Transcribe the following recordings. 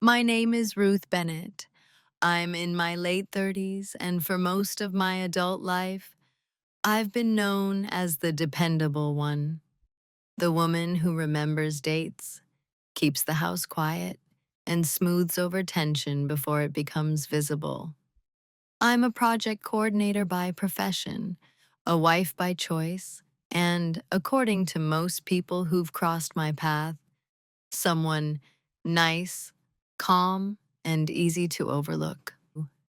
My name is Ruth Bennett. I'm in my late 30s, and for most of my adult life, I've been known as the dependable one, the woman who remembers dates, keeps the house quiet, and smooths over tension before it becomes visible. I'm a project coordinator by profession, a wife by choice, and, according to most people who've crossed my path, someone nice, calm, and easy to overlook.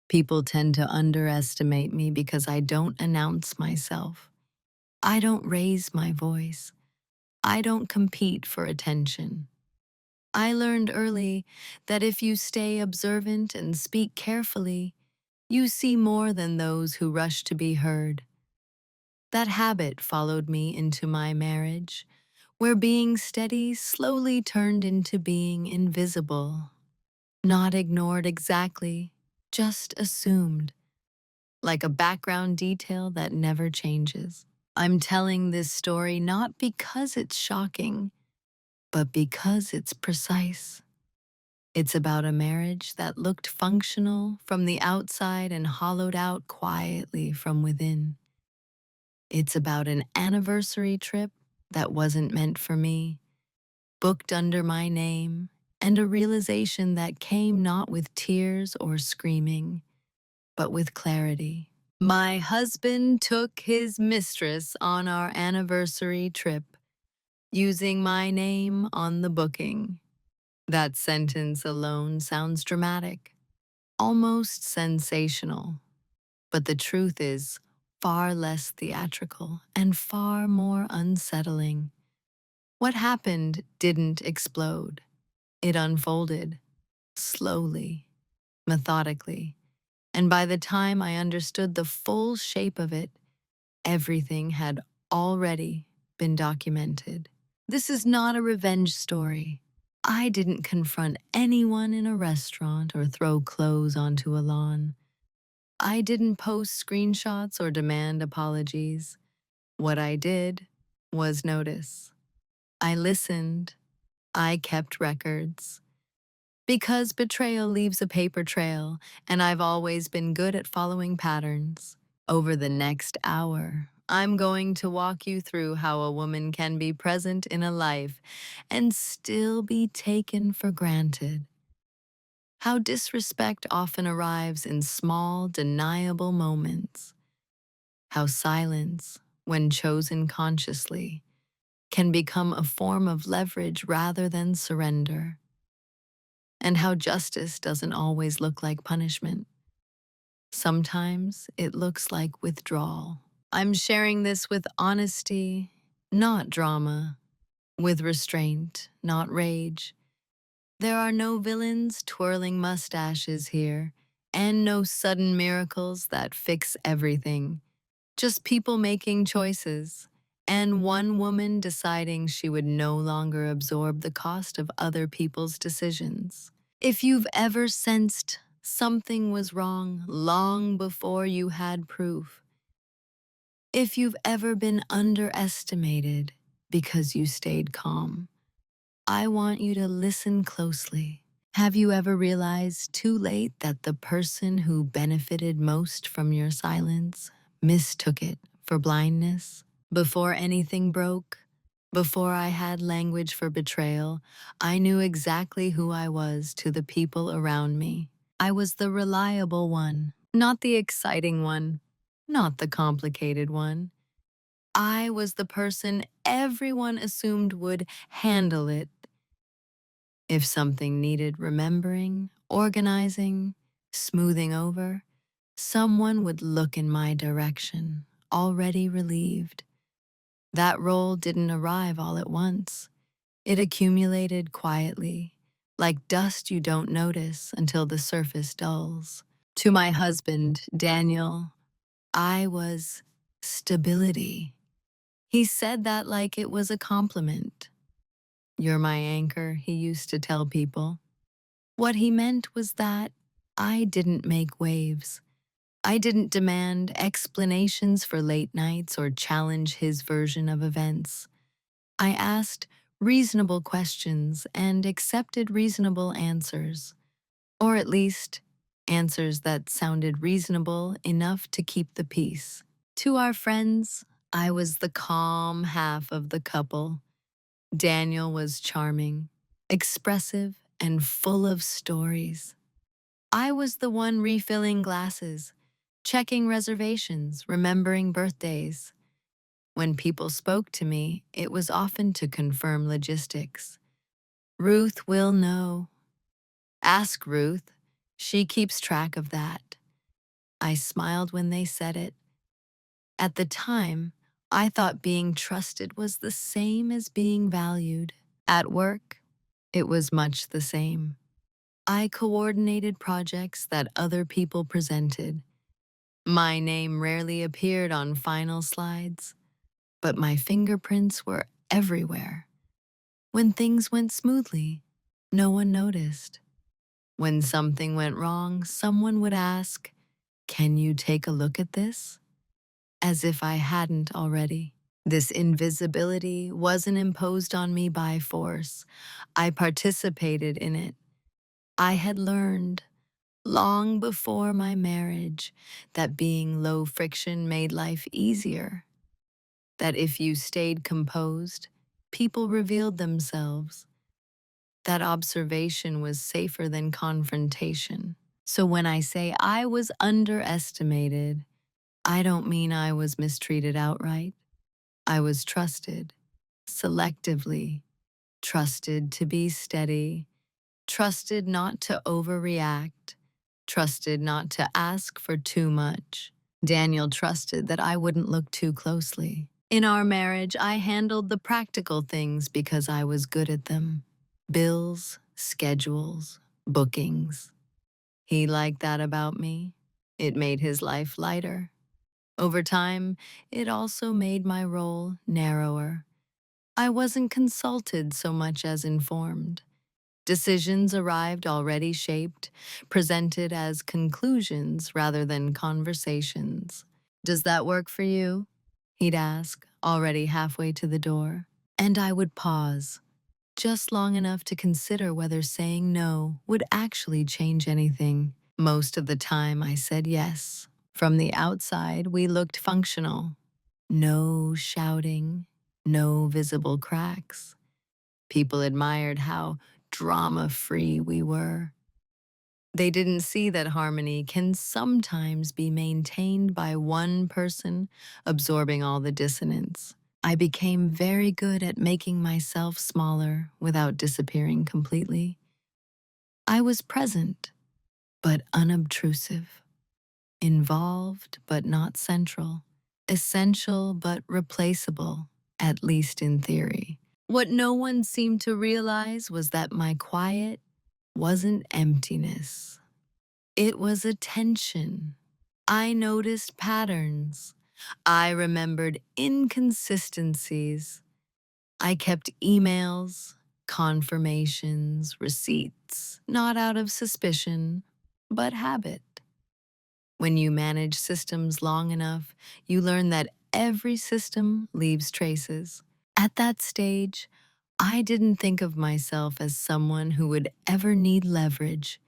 People tend to underestimate me because I don't announce myself. I don't raise my voice. I don't compete for attention. I learned early that if you stay observant and speak carefully, you see more than those who rush to be heard. That habit followed me into my marriage, where being steady slowly turned into being invisible. Not ignored exactly, just assumed, like a background detail that never changes. I'm telling this story not because it's shocking, but because it's precise. It's about a marriage that looked functional from the outside and hollowed out quietly from within. It's about an anniversary trip that wasn't meant for me, booked under my name, and a realization that came not with tears or screaming, but with clarity. My husband took his mistress on our anniversary trip, using my name on the booking. That sentence alone sounds dramatic, almost sensational, but the truth is far less theatrical and far more unsettling. What happened didn't explode. It unfolded, slowly, methodically, and by the time I understood the full shape of it, everything had already been documented. This is not a revenge story. I didn't confront anyone in a restaurant or throw clothes onto a lawn. I didn't post screenshots or demand apologies. What I did was notice. I listened. I kept records. Because betrayal leaves a paper trail, and I've always been good at following patterns. Over the next hour, I'm going to walk you through how a woman can be present in a life and still be taken for granted. How disrespect often arrives in small, deniable moments. How silence, when chosen consciously, can become a form of leverage rather than surrender. And how justice doesn't always look like punishment. Sometimes it looks like withdrawal. I'm sharing this with honesty, not drama, with restraint, not rage. There are no villains twirling mustaches here, and no sudden miracles that fix everything. Just people making choices, and one woman deciding she would no longer absorb the cost of other people's decisions. If you've ever sensed something was wrong long before you had proof, if you've ever been underestimated because you stayed calm, I want you to listen closely. Have you ever realized too late that the person who benefited most from your silence mistook it for blindness? Before anything broke, before I had language for betrayal, I knew exactly who I was to the people around me. I was the reliable one, not the exciting one, not the complicated one. I was the person everyone assumed would handle it. If something needed remembering, organizing, smoothing over, someone would look in my direction, already relieved. That role didn't arrive all at once. It accumulated quietly, like dust you don't notice until the surface dulls. To my husband, Daniel, I was stability. He said that like it was a compliment. "You're my anchor," he used to tell people. What he meant was that I didn't make waves. I didn't demand explanations for late nights or challenge his version of events. I asked reasonable questions and accepted reasonable answers. or at least answers that sounded reasonable enough to keep the peace. To our friends, I was the calm half of the couple. Daniel was charming, expressive, and full of stories. I was the one refilling glasses, checking reservations, remembering birthdays. When people spoke to me, it was often to confirm logistics. Ruth will know. Ask Ruth. She keeps track of that. I smiled when they said it. At the time, I thought being trusted was the same as being valued. At work, it was much the same. I coordinated projects that other people presented. My name rarely appeared on final slides, but my fingerprints were everywhere. When things went smoothly, no one noticed. When something went wrong, someone would ask, "Can you take a look at this?" As if I hadn't already. This invisibility wasn't imposed on me by force. I participated in it. I had learned, long before my marriage, that being low friction made life easier. That if you stayed composed, people revealed themselves. That observation was safer than confrontation. So when I say I was underestimated, I don't mean I was mistreated outright. I was trusted, selectively, trusted to be steady, trusted not to overreact, trusted not to ask for too much. Daniel trusted that I wouldn't look too closely. In our marriage, I handled the practical things because I was good at them. Bills, schedules, bookings. He liked that about me. It made his life lighter. Over time, it also made my role narrower. I wasn't consulted so much as informed. Decisions arrived already shaped, presented as conclusions rather than conversations. "Does that work for you?" he'd ask, already halfway to the door. And I would pause, just long enough to consider whether saying no would actually change anything. Most of the time, I said yes. From the outside, we looked functional. No shouting, no visible cracks. People admired how drama-free we were. They didn't see that harmony can sometimes be maintained by one person absorbing all the dissonance. I became very good at making myself smaller without disappearing completely. I was present, but unobtrusive. Involved, but not central. Essential, but replaceable, at least in theory. What no one seemed to realize was that my quiet wasn't emptiness. It was attention. I noticed patterns. I remembered inconsistencies. I kept emails, confirmations, receipts, not out of suspicion, but habit. When you manage systems long enough, you learn that every system leaves traces. At that stage, I didn't think of myself as someone who would ever need leverage.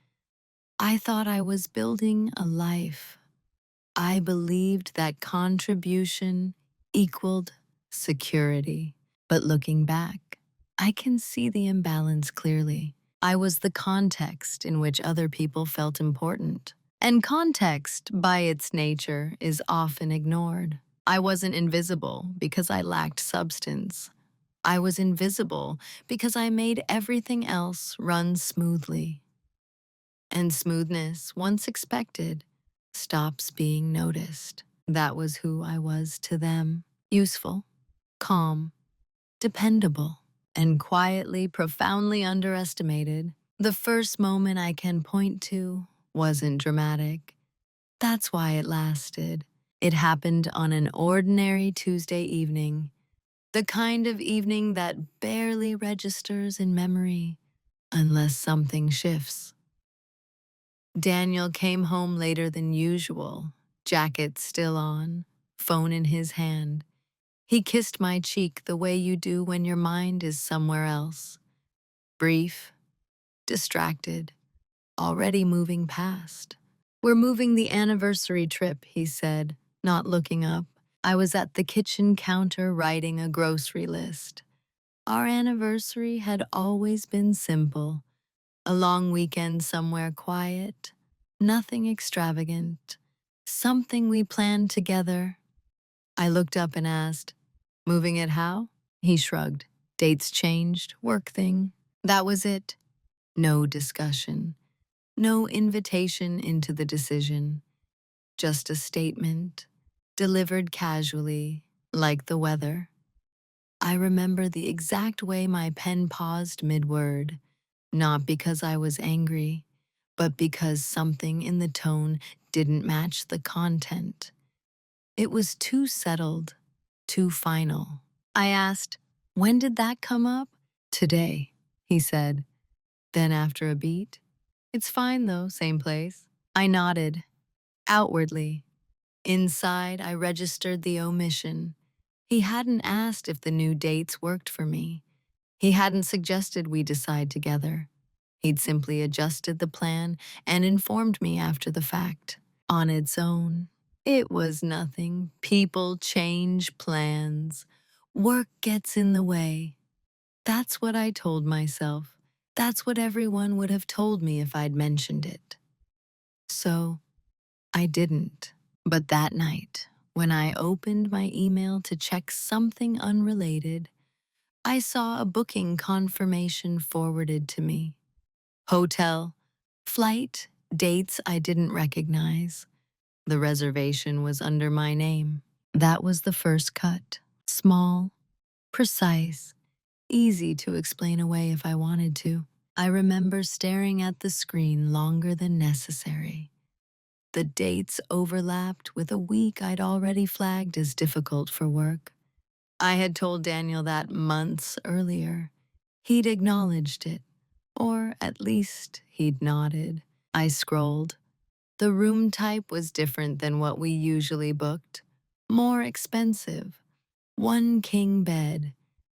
I thought I was building a life. I believed that contribution equaled security. But looking back, I can see the imbalance clearly. I was the context in which other people felt important. And context, by its nature, is often ignored. I wasn't invisible because I lacked substance. I was invisible because I made everything else run smoothly. And smoothness, once expected, stops being noticed. That was who I was to them. Useful, calm, dependable, and quietly, profoundly underestimated. The first moment I can point to wasn't dramatic. That's why it lasted. It happened on an ordinary Tuesday evening, the kind of evening that barely registers in memory unless something shifts. Daniel came home later than usual, jacket still on, phone in his hand. He kissed my cheek the way you do when your mind is somewhere else. Brief, distracted, already moving past. "We're moving the anniversary trip," he said, not looking up. I was at the kitchen counter writing a grocery list. Our anniversary had always been simple. A long weekend somewhere quiet, nothing extravagant, something we planned together. I looked up and asked, "Moving it how?" He shrugged. "Dates changed, work thing." That was it. No discussion. No invitation into the decision. Just a statement, delivered casually, like the weather. I remember the exact way my pen paused mid-word, not because I was angry, but because something in the tone didn't match the content. It was too settled, too final. I asked, "When did that come up?" "Today," he said. Then after a beat, "It's fine though, same place." I nodded, outwardly. Inside, I registered the omission. He hadn't asked if the new dates worked for me. He hadn't suggested we decide together. He'd simply adjusted the plan and informed me after the fact. On its own, it was nothing. People change plans. Work gets in the way. That's what I told myself. That's what everyone would have told me if I'd mentioned it. So, I didn't. But that night, when I opened my email to check something unrelated, I saw a booking confirmation forwarded to me. Hotel, flight, dates I didn't recognize. The reservation was under my name. That was the first cut. Small, precise, easy to explain away if I wanted to. I remember staring at the screen longer than necessary. The dates overlapped with a week I'd already flagged as difficult for work. I had told Daniel that months earlier. He'd acknowledged it, or at least he'd nodded. I scrolled. The room type was different than what we usually booked. More expensive. One king bed.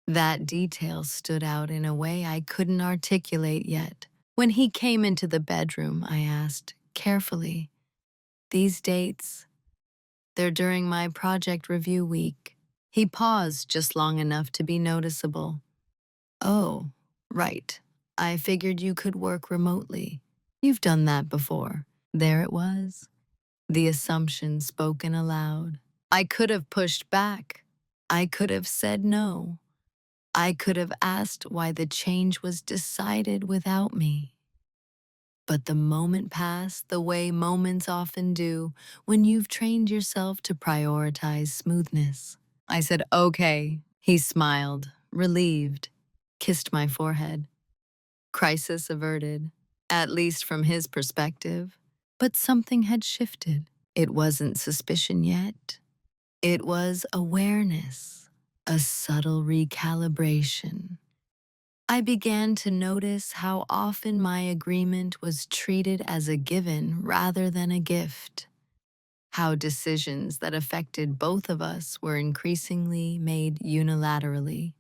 That detail stood out in a way I couldn't articulate yet. When he came into the bedroom, I asked, carefully, "These dates, they're during my project review week." He paused just long enough to be noticeable. "Oh, right. I figured you could work remotely. You've done that before." There it was, the assumption spoken aloud. I could have pushed back. I could have said no. I could have asked why the change was decided without me. But the moment passed the way moments often do when you've trained yourself to prioritize smoothness. I said, "Okay." He smiled, relieved, kissed my forehead. Crisis averted, at least from his perspective. But something had shifted. It wasn't suspicion yet. It was awareness, a subtle recalibration. I began to notice how often my agreement was treated as a given rather than a gift. How decisions that affected both of us were increasingly made unilaterally,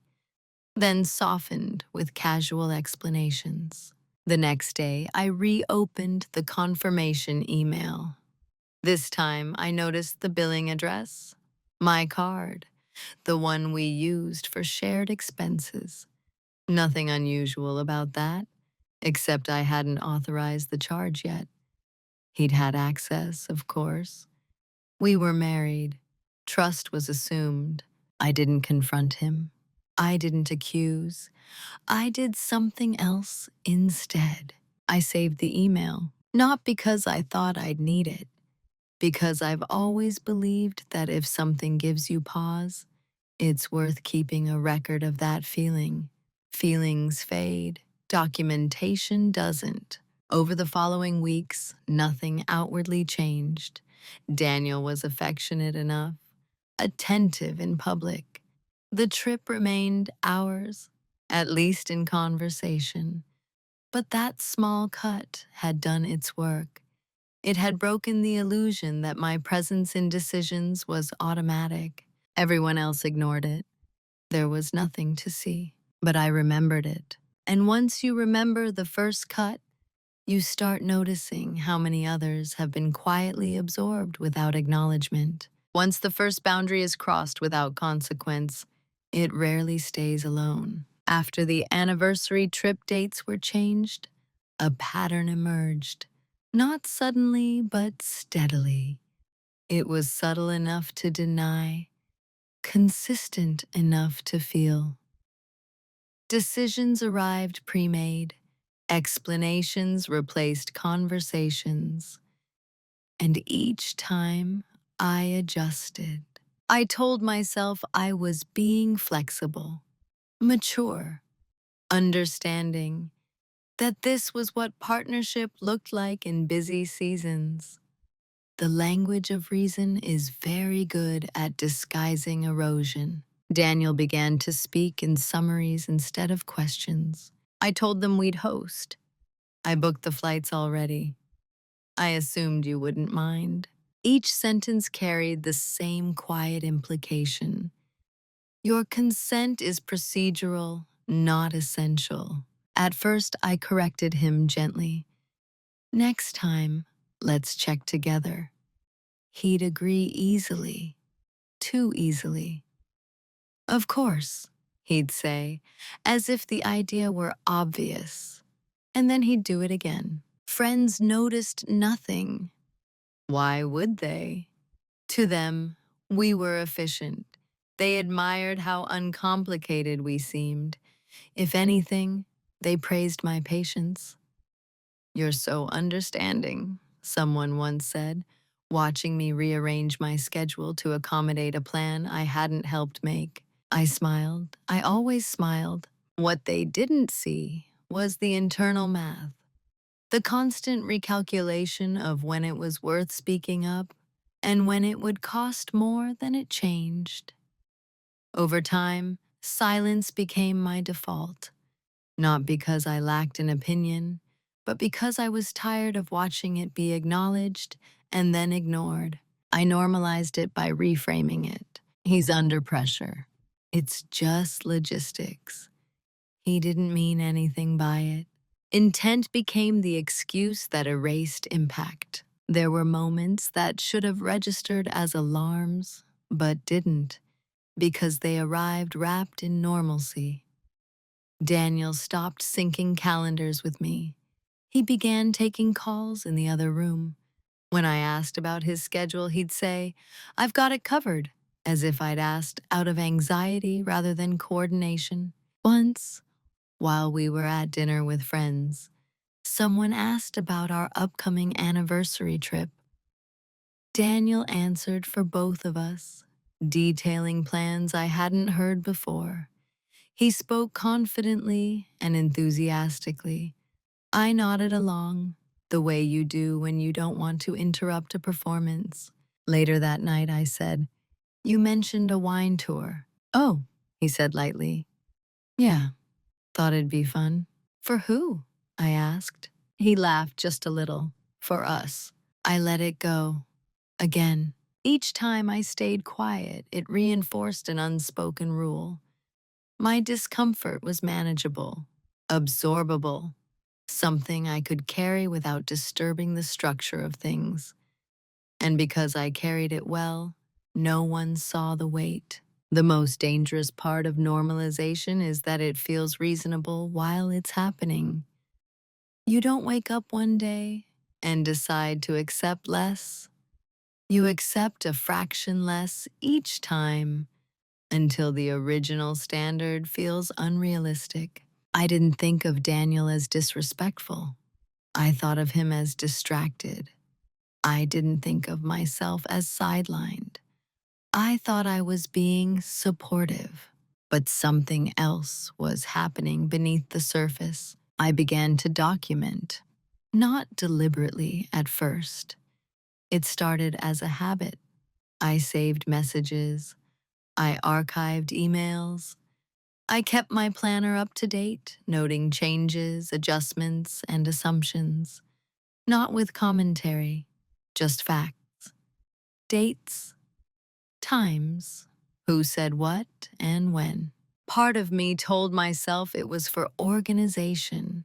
then softened with casual explanations. The next day, I reopened the confirmation email. This time, I noticed the billing address, my card, the one we used for shared expenses. Nothing unusual about that, except I hadn't authorized the charge yet. He'd had access, of course. We were married. Trust was assumed. I didn't confront him. I didn't accuse. I did something else instead. I saved the email, not because I thought I'd need it, because I've always believed that if something gives you pause, it's worth keeping a record of that feeling. Feelings fade. Documentation doesn't. Over the following weeks, nothing outwardly changed. Daniel was affectionate enough, attentive in public. The trip remained ours, at least in conversation. But that small cut had done its work. It had broken the illusion that my presence in decisions was automatic. Everyone else ignored it. There was nothing to see. But I remembered it. And once you remember the first cut, You start noticing how many others have been quietly absorbed without acknowledgement. Once the first boundary is crossed without consequence, it rarely stays alone. After the anniversary trip dates were changed, a pattern emerged. Not suddenly, but steadily. It was subtle enough to deny, consistent enough to feel. Decisions arrived pre-made, explanations replaced conversations, and each time I adjusted. I told myself I was being flexible, mature, understanding that this was what partnership looked like in busy seasons. The language of reason is very good at disguising erosion. Daniel began to speak in summaries instead of questions. I told them we'd host. I booked the flights already. I assumed you wouldn't mind. Each sentence carried the same quiet implication. Your consent is procedural, not essential. At first, I corrected him gently. Next time, let's check together. He'd agree easily, too easily. Of course, he'd say, as if the idea were obvious. And then he'd do it again. Friends noticed nothing. Why would they? To them, we were efficient. They admired how uncomplicated we seemed. If anything, they praised my patience. You're so understanding, someone once said, watching me rearrange my schedule to accommodate a plan I hadn't helped make. I smiled. I always smiled. What they didn't see was the internal math, the constant recalculation of when it was worth speaking up and when it would cost more than it changed. Over time, silence became my default, not because I lacked an opinion, but because I was tired of watching it be acknowledged and then ignored. I normalized it by reframing it. He's under pressure. It's just logistics. He didn't mean anything by it. Intent became the excuse that erased impact. There were moments that should have registered as alarms, but didn't, because they arrived wrapped in normalcy. Daniel stopped syncing calendars with me. He began taking calls in the other room. When I asked about his schedule, he'd say, "I've got it covered," as if I'd asked out of anxiety rather than coordination. Once, while we were at dinner with friends, someone asked about our upcoming anniversary trip. Daniel answered for both of us, detailing plans I hadn't heard before. He spoke confidently and enthusiastically. I nodded along, the way you do when you don't want to interrupt a performance. Later that night, I said, "You mentioned a wine tour." "Oh," he said lightly. "Yeah, thought it'd be fun." "For who?" I asked. He laughed just a little. "For us." I let it go. Again. Each time I stayed quiet, it reinforced an unspoken rule. My discomfort was manageable, absorbable, something I could carry without disturbing the structure of things. And because I carried it well, no one saw the weight. The most dangerous part of normalization is that it feels reasonable while it's happening. You don't wake up one day and decide to accept less. You accept a fraction less each time until the original standard feels unrealistic. I didn't think of Daniel as disrespectful. I thought of him as distracted. I didn't think of myself as sidelined. I thought I was being supportive. But something else was happening beneath the surface. I began to document, not deliberately at first. It started as a habit. I saved messages. I archived emails. I kept my planner up to date, noting changes, adjustments, and assumptions. Not with commentary, just facts. Dates, times, who said what and when. Part of me told myself it was for organization.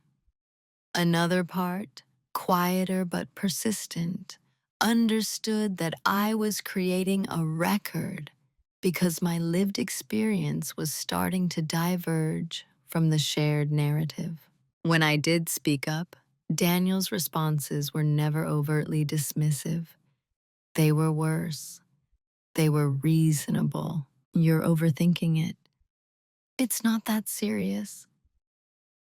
Another part quieter but persistent, understood that I was creating a record because my lived experience was starting to diverge from the shared narrative. When I did speak up, Daniel's responses were never overtly dismissive. They were worse. They were reasonable. You're overthinking it. It's not that serious.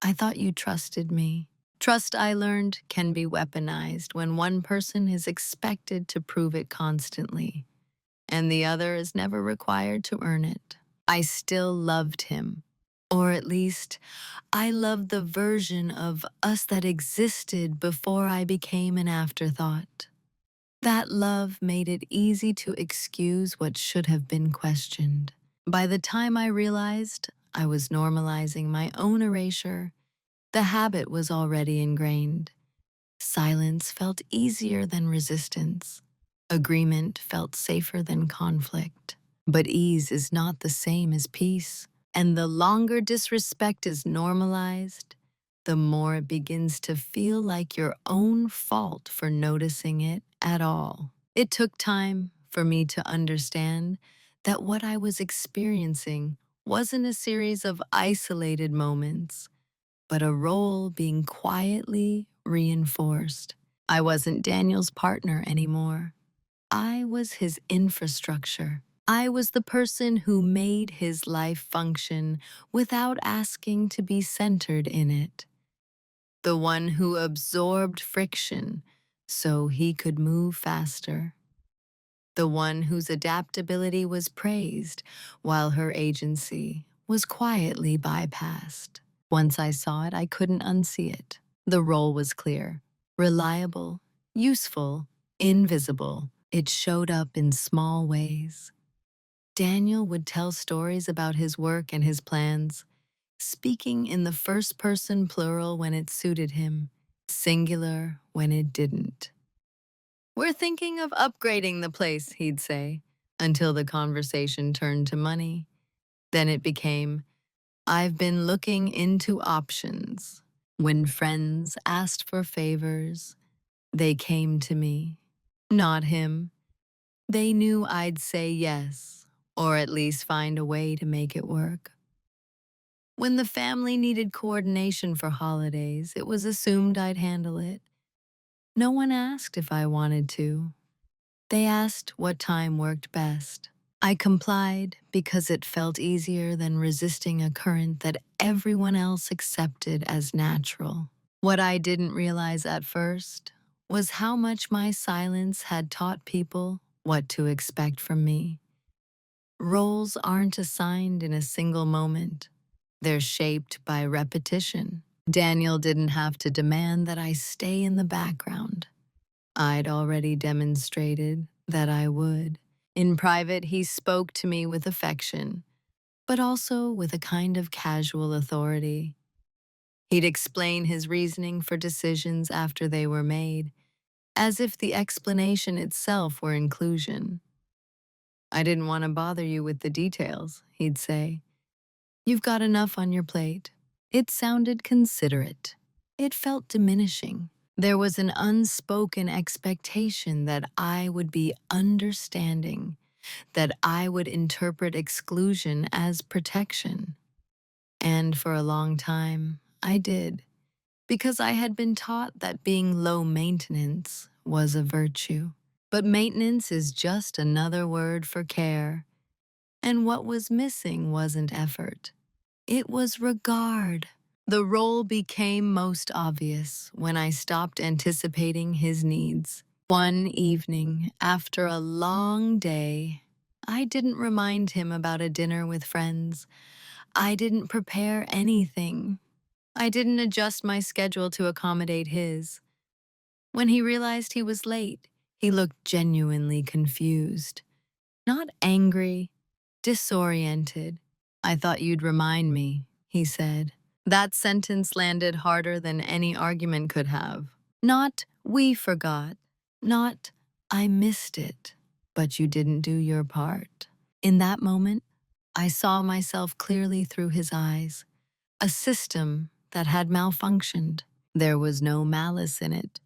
I thought you trusted me. Trust, I learned, can be weaponized when one person is expected to prove it constantly, and the other is never required to earn it. I still loved him. Or at least, I loved the version of us that existed before I became an afterthought. That love made it easy to excuse what should have been questioned. By the time I realized I was normalizing my own erasure, the habit was already ingrained. Silence felt easier than resistance. Agreement felt safer than conflict. But ease is not the same as peace. And the longer disrespect is normalized, the more it begins to feel like your own fault for noticing it at all. It took time for me to understand that what I was experiencing wasn't a series of isolated moments, but a role being quietly reinforced. I wasn't Daniel's partner anymore. I was his infrastructure. I was the person who made his life function without asking to be centered in it. The one who absorbed friction so he could move faster. The one whose adaptability was praised while her agency was quietly bypassed. Once I saw it, I couldn't unsee it. The role was clear, reliable, useful, invisible. It showed up in small ways. Daniel would tell stories about his work and his plans, speaking in the first person plural when it suited him, singular when it didn't. "We're thinking of upgrading the place," he'd say, until the conversation turned to money. Then it became, "I've been looking into options." When friends asked for favors, they came to me, not him. They knew I'd say yes, or at least find a way to make it work. When the family needed coordination for holidays, it was assumed I'd handle it. No one asked if I wanted to. They asked what time worked best. I complied because it felt easier than resisting a current that everyone else accepted as natural. What I didn't realize at first was how much my silence had taught people what to expect from me. Roles aren't assigned in a single moment. They're shaped by repetition. Daniel didn't have to demand that I stay in the background. I'd already demonstrated that I would. In private, he spoke to me with affection, but also with a kind of casual authority. He'd explain his reasoning for decisions after they were made, as if the explanation itself were inclusion. "I didn't want to bother you with the details," he'd say. "You've got enough on your plate." It sounded considerate. It felt diminishing. There was an unspoken expectation that I would be understanding, that I would interpret exclusion as protection. And for a long time, I did, because I had been taught that being low maintenance was a virtue. But maintenance is just another word for care, and what was missing wasn't effort. It was regard. The role became most obvious when I stopped anticipating his needs. One evening, after a long day, I didn't remind him about a dinner with friends. I didn't prepare anything. I didn't adjust my schedule to accommodate his. When he realized he was late, he looked genuinely confused. Not angry, disoriented. "I thought you'd remind me," he said. That sentence landed harder than any argument could have. Not, "We forgot." Not, "I missed it." But you didn't do your part. In that moment, I saw myself clearly through his eyes. A system that had malfunctioned. There was no malice in it,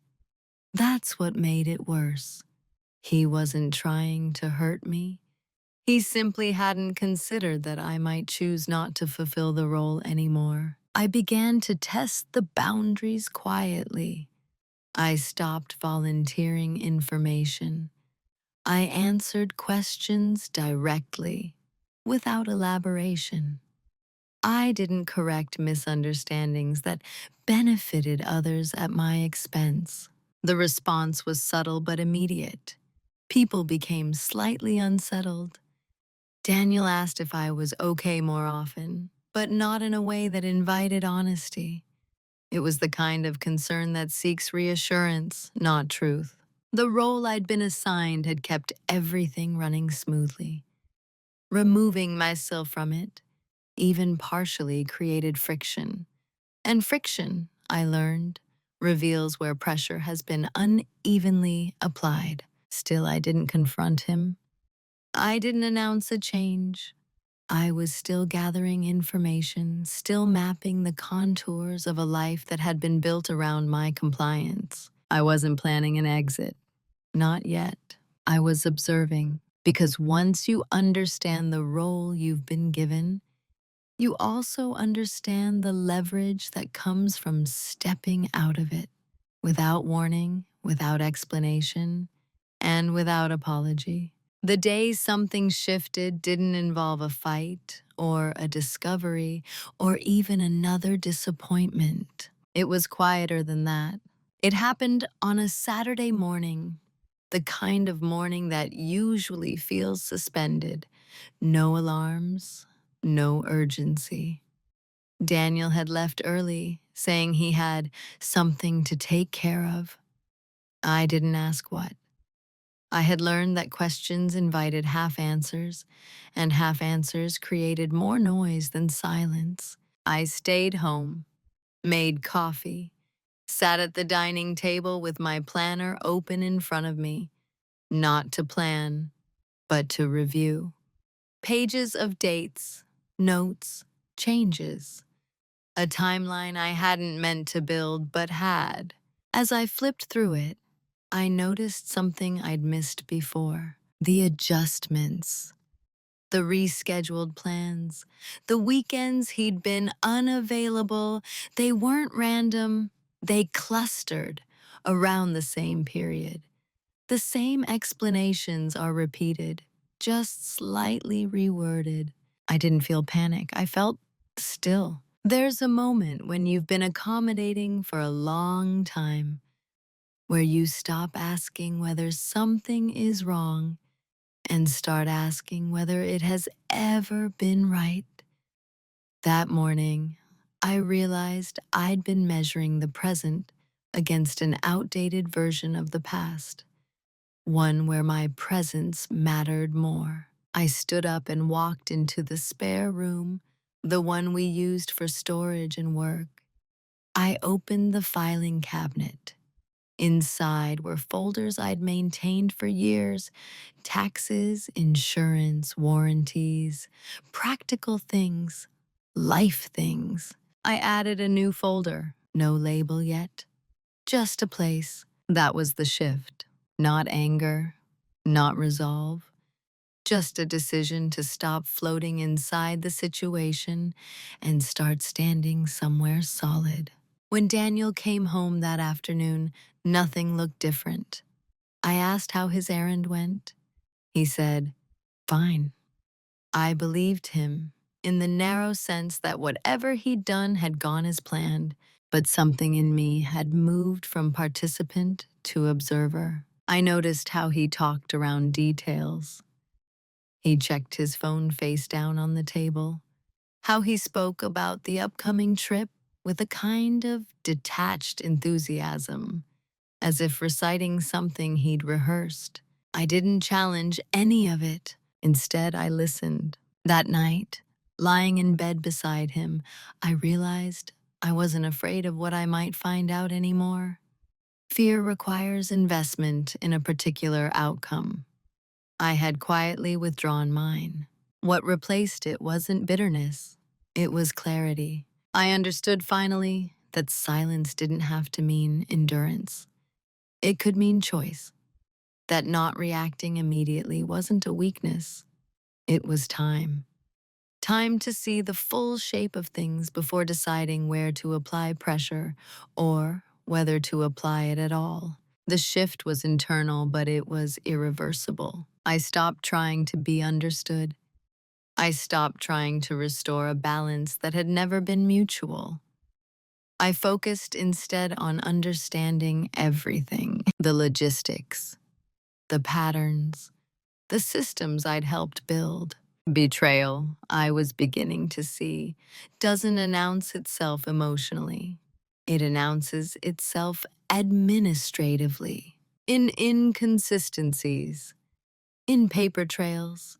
That's what made it worse. He wasn't trying to hurt me. He simply hadn't considered that I might choose not to fulfill the role anymore. I began to test the boundaries quietly. I stopped volunteering information. I answered questions directly, without elaboration. I didn't correct misunderstandings that benefited others at my expense. The response was subtle but immediate. People became slightly unsettled. Daniel asked if I was okay more often, but not in a way that invited honesty. It was the kind of concern that seeks reassurance, not truth. The role I'd been assigned had kept everything running smoothly. Removing myself from it, even partially, created friction. And friction, I learned, reveals where pressure has been unevenly applied. Still, I didn't confront him. I didn't announce a change. I was still gathering information, still mapping the contours of a life that had been built around my compliance. I wasn't planning an exit. Not yet. I was observing. Because once you understand the role you've been given, you also understand the leverage that comes from stepping out of it, without warning, without explanation, and without apology. The day something shifted didn't involve a fight or a discovery or even another disappointment. It was quieter than that. It happened on a Saturday morning, the kind of morning that usually feels suspended. No alarms, no urgency. Daniel had left early, saying he had something to take care of. I didn't ask what. I had learned that questions invited half answers, and half answers created more noise than silence. I stayed home, made coffee, sat at the dining table with my planner open in front of me, not to plan, but to review. Pages of dates, notes, changes. A timeline I hadn't meant to build but had. As I flipped through it, I noticed something I'd missed before. The adjustments, the rescheduled plans, the weekends he'd been unavailable. They weren't random, they clustered around the same period. The same explanations are repeated, just slightly reworded. I didn't feel panic. I felt still. There's a moment when you've been accommodating for a long time, where you stop asking whether something is wrong and start asking whether it has ever been right. That morning, I realized I'd been measuring the present against an outdated version of the past, one where my presence mattered more. I stood up and walked into the spare room, the one we used for storage and work. I opened the filing cabinet. Inside were folders I'd maintained for years: taxes, insurance, warranties, practical things, life things. I added a new folder, no label yet, just a place. That was the shift. Not anger, not resolve, just a decision to stop floating inside the situation and start standing somewhere solid. When Daniel came home that afternoon, nothing looked different. I asked how his errand went. He said, "Fine." I believed him, in the narrow sense that whatever he'd done had gone as planned, but something in me had moved from participant to observer. I noticed how he talked around details. He checked his phone face down on the table, how he spoke about the upcoming trip with a kind of detached enthusiasm, as if reciting something he'd rehearsed. I didn't challenge any of it. Instead, I listened. That night, lying in bed beside him, I realized I wasn't afraid of what I might find out anymore. Fear requires investment in a particular outcome. I had quietly withdrawn mine. What replaced it wasn't bitterness, it was clarity. I understood finally that silence didn't have to mean endurance. It could mean choice, that not reacting immediately wasn't a weakness, it was time. Time to see the full shape of things before deciding where to apply pressure or whether to apply it at all. The shift was internal, but it was irreversible. I stopped trying to be understood. I stopped trying to restore a balance that had never been mutual. I focused instead on understanding everything: the logistics, the patterns, the systems I'd helped build. Betrayal, I was beginning to see, doesn't announce itself emotionally. It announces itself administratively, in inconsistencies, in paper trails,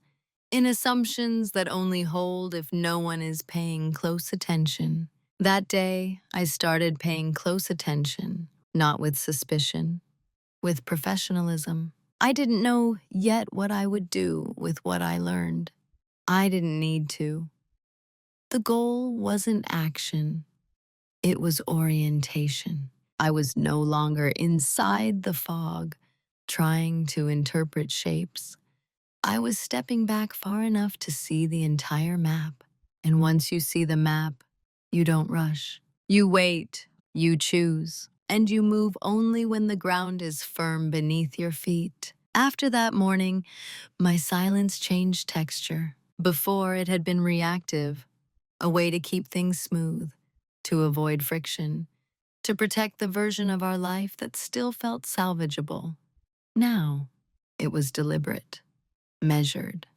in assumptions that only hold if no one is paying close attention. That day, I started paying close attention, not with suspicion, with professionalism. I didn't know yet what I would do with what I learned. I didn't need to. The goal wasn't action, it was orientation. I was no longer inside the fog, trying to interpret shapes. I was stepping back far enough to see the entire map. And once you see the map, you don't rush. You wait, you choose, and you move only when the ground is firm beneath your feet. After that morning, my silence changed texture. Before, it had been reactive, a way to keep things smooth, to avoid friction, to protect the version of our life that still felt salvageable. Now, it was deliberate, measured,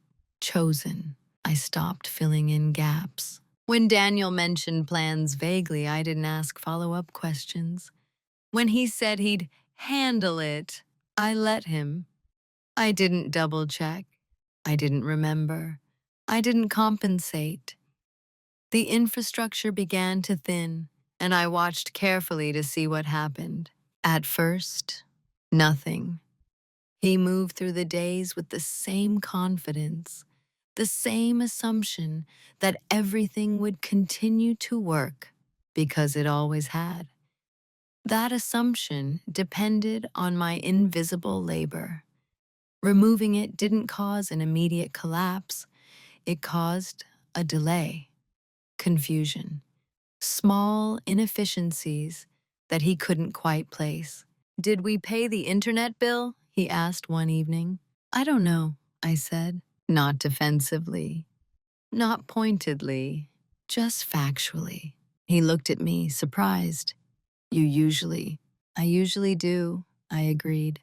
chosen. I stopped filling in gaps. When Daniel mentioned plans vaguely, I didn't ask follow-up questions. When he said he'd handle it, I let him. I didn't double-check. I didn't remember. I didn't compensate. The infrastructure began to thin, and I watched carefully to see what happened. At first, nothing. He moved through the days with the same confidence, the same assumption that everything would continue to work because it always had. That assumption depended on my invisible labor. Removing it didn't cause an immediate collapse, it caused a delay, confusion, small inefficiencies that he couldn't quite place. "Did we pay the internet bill?" he asked one evening. "I don't know," I said, not defensively, not pointedly, just factually. He looked at me, surprised. I usually do," I agreed.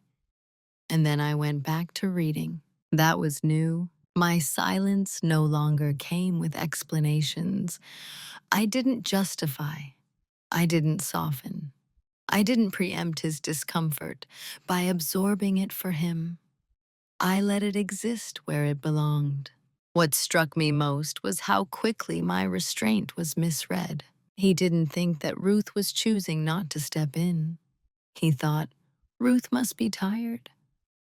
And then I went back to reading. That was new. My silence no longer came with explanations. I didn't justify. I didn't soften. I didn't preempt his discomfort by absorbing it for him. I let it exist where it belonged. What struck me most was how quickly my restraint was misread. He didn't think that Ruth was choosing not to step in. He thought, Ruth must be tired,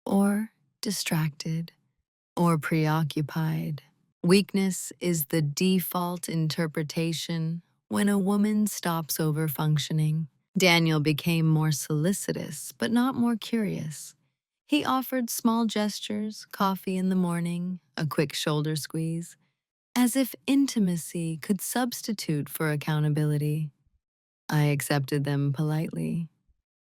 or distracted, or preoccupied. Weakness is the default interpretation when a woman stops over-functioning. Daniel became more solicitous, but not more curious. He offered small gestures, coffee in the morning, a quick shoulder squeeze, as if intimacy could substitute for accountability. I accepted them politely.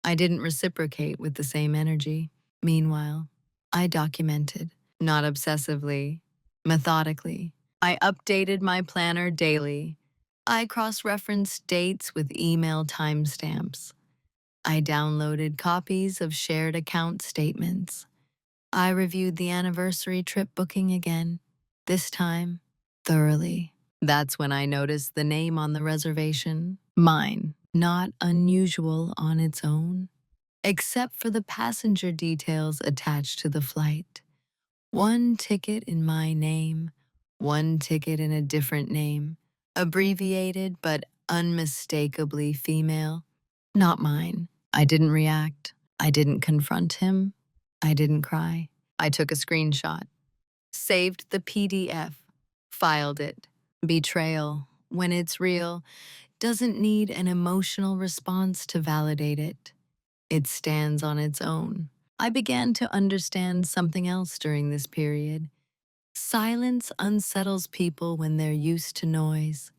I didn't reciprocate with the same energy. Meanwhile, I documented, not obsessively, methodically. I updated my planner daily. I cross-referenced dates with email timestamps. I downloaded copies of shared account statements. I reviewed the anniversary trip booking again, this time thoroughly. That's when I noticed the name on the reservation, mine, not unusual on its own, except for the passenger details attached to the flight. One ticket in my name, one ticket in a different name, abbreviated but unmistakably female. Not mine. I didn't react. I didn't confront him. I didn't cry. I took a screenshot, saved the PDF, filed it. Betrayal, when it's real, doesn't need an emotional response to validate it. It stands on its own. I began to understand something else during this period. Silence unsettles people when they're used to noise.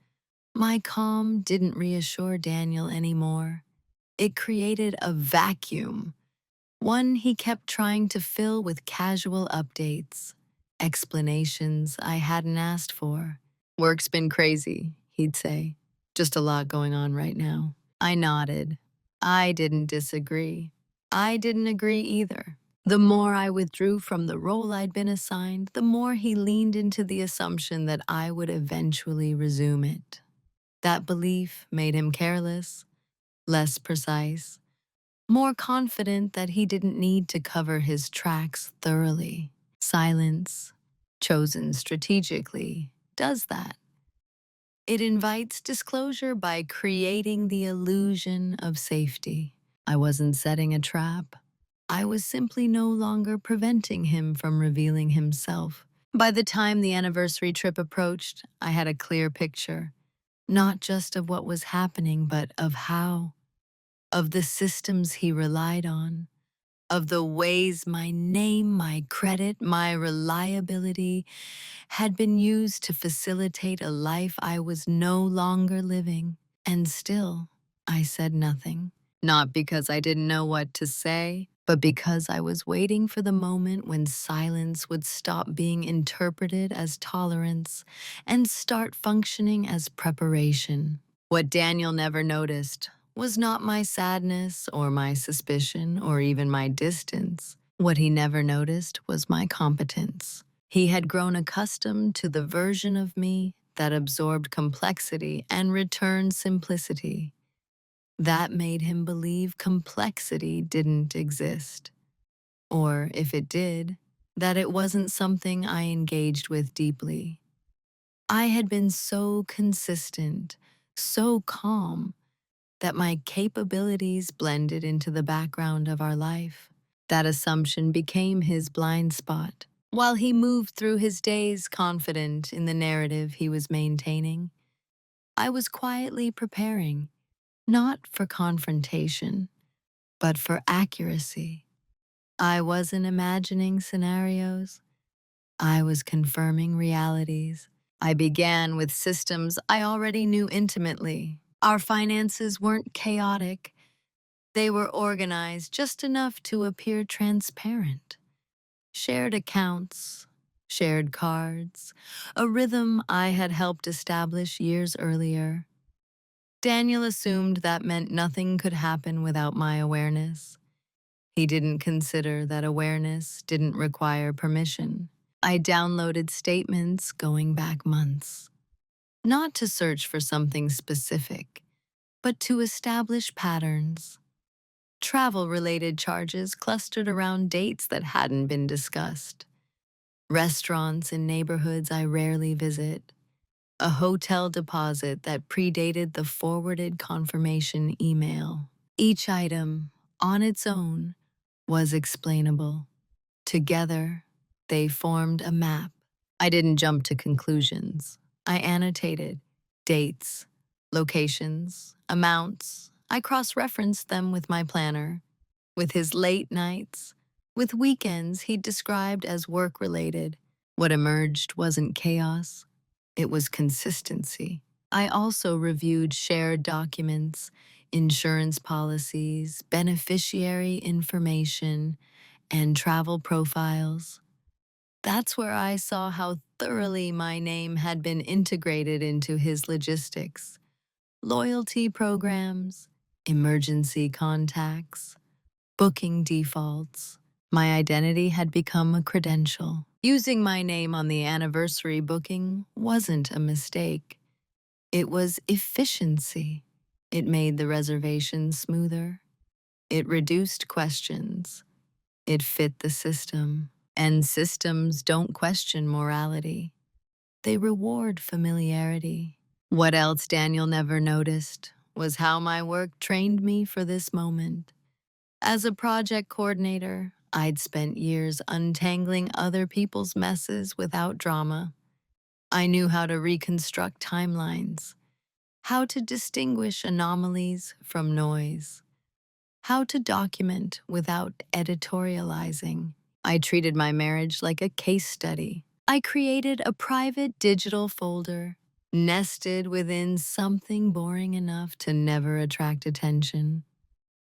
My calm didn't reassure Daniel anymore. It created a vacuum, one he kept trying to fill with casual updates, explanations I hadn't asked for. Work's been crazy, he'd say. Just a lot going on right now. I nodded. I didn't disagree. I didn't agree either. The more I withdrew from the role I'd been assigned, the more he leaned into the assumption that I would eventually resume it. That belief made him careless, less precise, more confident that he didn't need to cover his tracks thoroughly. Silence, chosen strategically, does that. It invites disclosure by creating the illusion of safety. I wasn't setting a trap. I was simply no longer preventing him from revealing himself. By the time the anniversary trip approached, I had a clear picture, not just of what was happening, but of how, of the systems he relied on, of the ways my name, my credit, my reliability had been used to facilitate a life I was no longer living. And still, I said nothing. Not because I didn't know what to say, but because I was waiting for the moment when silence would stop being interpreted as tolerance and start functioning as preparation. What Daniel never noticed was not my sadness or my suspicion or even my distance. What he never noticed was my competence. He had grown accustomed to the version of me that absorbed complexity and returned simplicity. That made him believe complexity didn't exist. Or, if it did, that it wasn't something I engaged with deeply. I had been so consistent, so calm, that my capabilities blended into the background of our life. That assumption became his blind spot. While he moved through his days confident in the narrative he was maintaining, I was quietly preparing, not for confrontation, but for accuracy. I wasn't imagining scenarios. I was confirming realities. I began with systems I already knew intimately. Our finances weren't chaotic. They were organized just enough to appear transparent. Shared accounts, shared cards, a rhythm I had helped establish years earlier. Daniel assumed that meant nothing could happen without my awareness. He didn't consider that awareness didn't require permission. I downloaded statements going back months, not to search for something specific, but to establish patterns. Travel-related charges clustered around dates that hadn't been discussed. Restaurants in neighborhoods I rarely visit. A hotel deposit that predated the forwarded confirmation email. Each item, on its own, was explainable. Together, they formed a map. I didn't jump to conclusions. I annotated dates, locations, amounts. I cross-referenced them with my planner, with his late nights, with weekends he'd described as work-related. What emerged wasn't chaos, it was consistency. I also reviewed shared documents, insurance policies, beneficiary information, and travel profiles. That's where I saw how thoroughly my name had been integrated into his logistics. Loyalty programs, emergency contacts, booking defaults. My identity had become a credential. Using my name on the anniversary booking wasn't a mistake. It was efficiency. It made the reservation smoother. It reduced questions. It fit the system. And systems don't question morality. They reward familiarity. What else Daniel never noticed was how my work trained me for this moment. As a project coordinator, I'd spent years untangling other people's messes without drama. I knew how to reconstruct timelines, how to distinguish anomalies from noise, How to document without editorializing. I treated my marriage like a case study. I created a private digital folder, nested within something boring enough to never attract attention.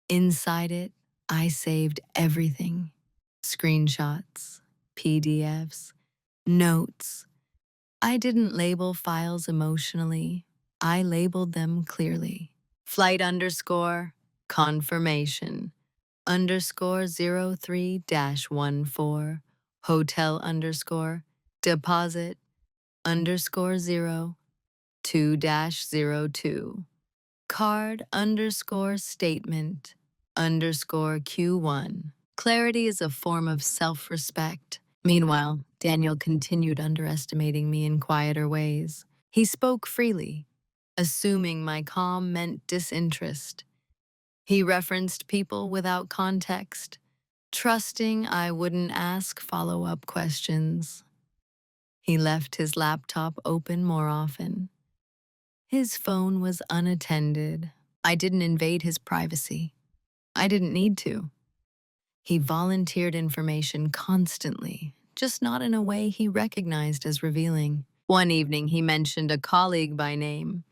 Inside it, I saved everything: screenshots, PDFs, notes. I didn't label files emotionally, I labeled them clearly. Flight underscore confirmation underscore 03 14, hotel underscore deposit underscore 02-02, card underscore statement underscore Q1. Clarity is a form of self-respect. Meanwhile, Daniel continued underestimating me in quieter ways. He spoke freely, assuming my calm meant disinterest. He referenced people without context, trusting I wouldn't ask follow-up questions. He left his laptop open more often. His phone was unattended. I didn't invade his privacy. I didn't need to. He volunteered information constantly, just not in a way he recognized as revealing. One evening, he mentioned a colleague by name,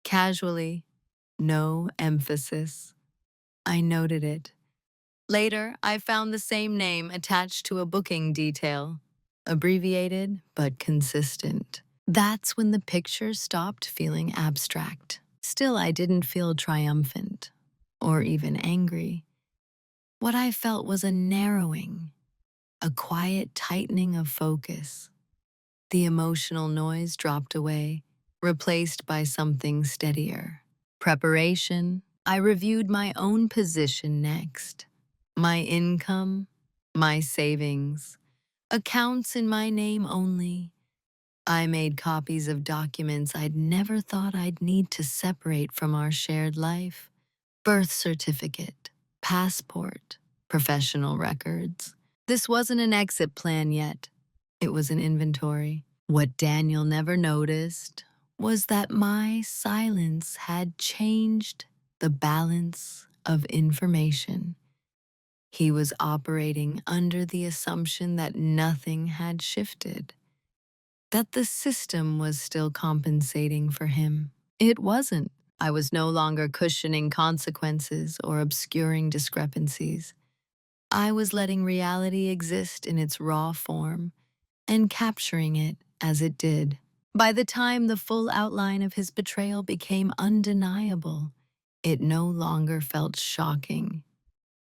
casually, no emphasis. I noted it. Later, I found the same name attached to a booking detail, abbreviated but consistent. That's when the picture stopped feeling abstract. Still, I didn't feel triumphant or even angry. What I felt was a narrowing, a quiet tightening of focus. The emotional noise dropped away, replaced by something steadier. Preparation. I reviewed my own position next. My income, my savings, accounts in my name only. I made copies of documents I'd never thought I'd need to separate from our shared life: birth certificate, passport, professional records. This wasn't an exit plan yet. It was an inventory. What Daniel never noticed was that my silence had changed the balance of information. He was operating under the assumption that nothing had shifted, that the system was still compensating for him. It wasn't. I was no longer cushioning consequences or obscuring discrepancies. I was letting reality exist in its raw form and capturing it as it did. By the time the full outline of his betrayal became undeniable, it no longer felt shocking.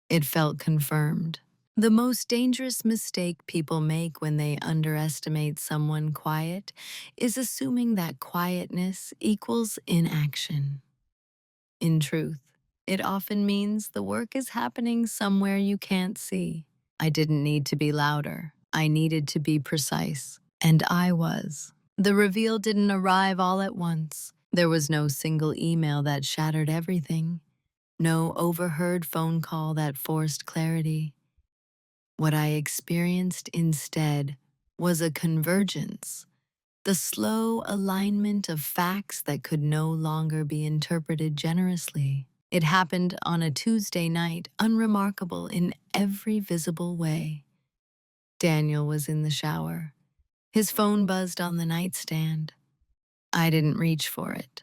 It felt confirmed. The most dangerous mistake people make when they underestimate someone quiet is assuming that quietness equals inaction. In truth, it often means the work is happening somewhere you can't see. I didn't need to be louder. I needed to be precise. And I was. The reveal didn't arrive all at once. There was no single email that shattered everything. No overheard phone call that forced clarity. What I experienced instead was a convergence, the slow alignment of facts that could no longer be interpreted generously. It happened on a Tuesday night, unremarkable in every visible way. Daniel was in the shower. His phone buzzed on the nightstand. I didn't reach for it.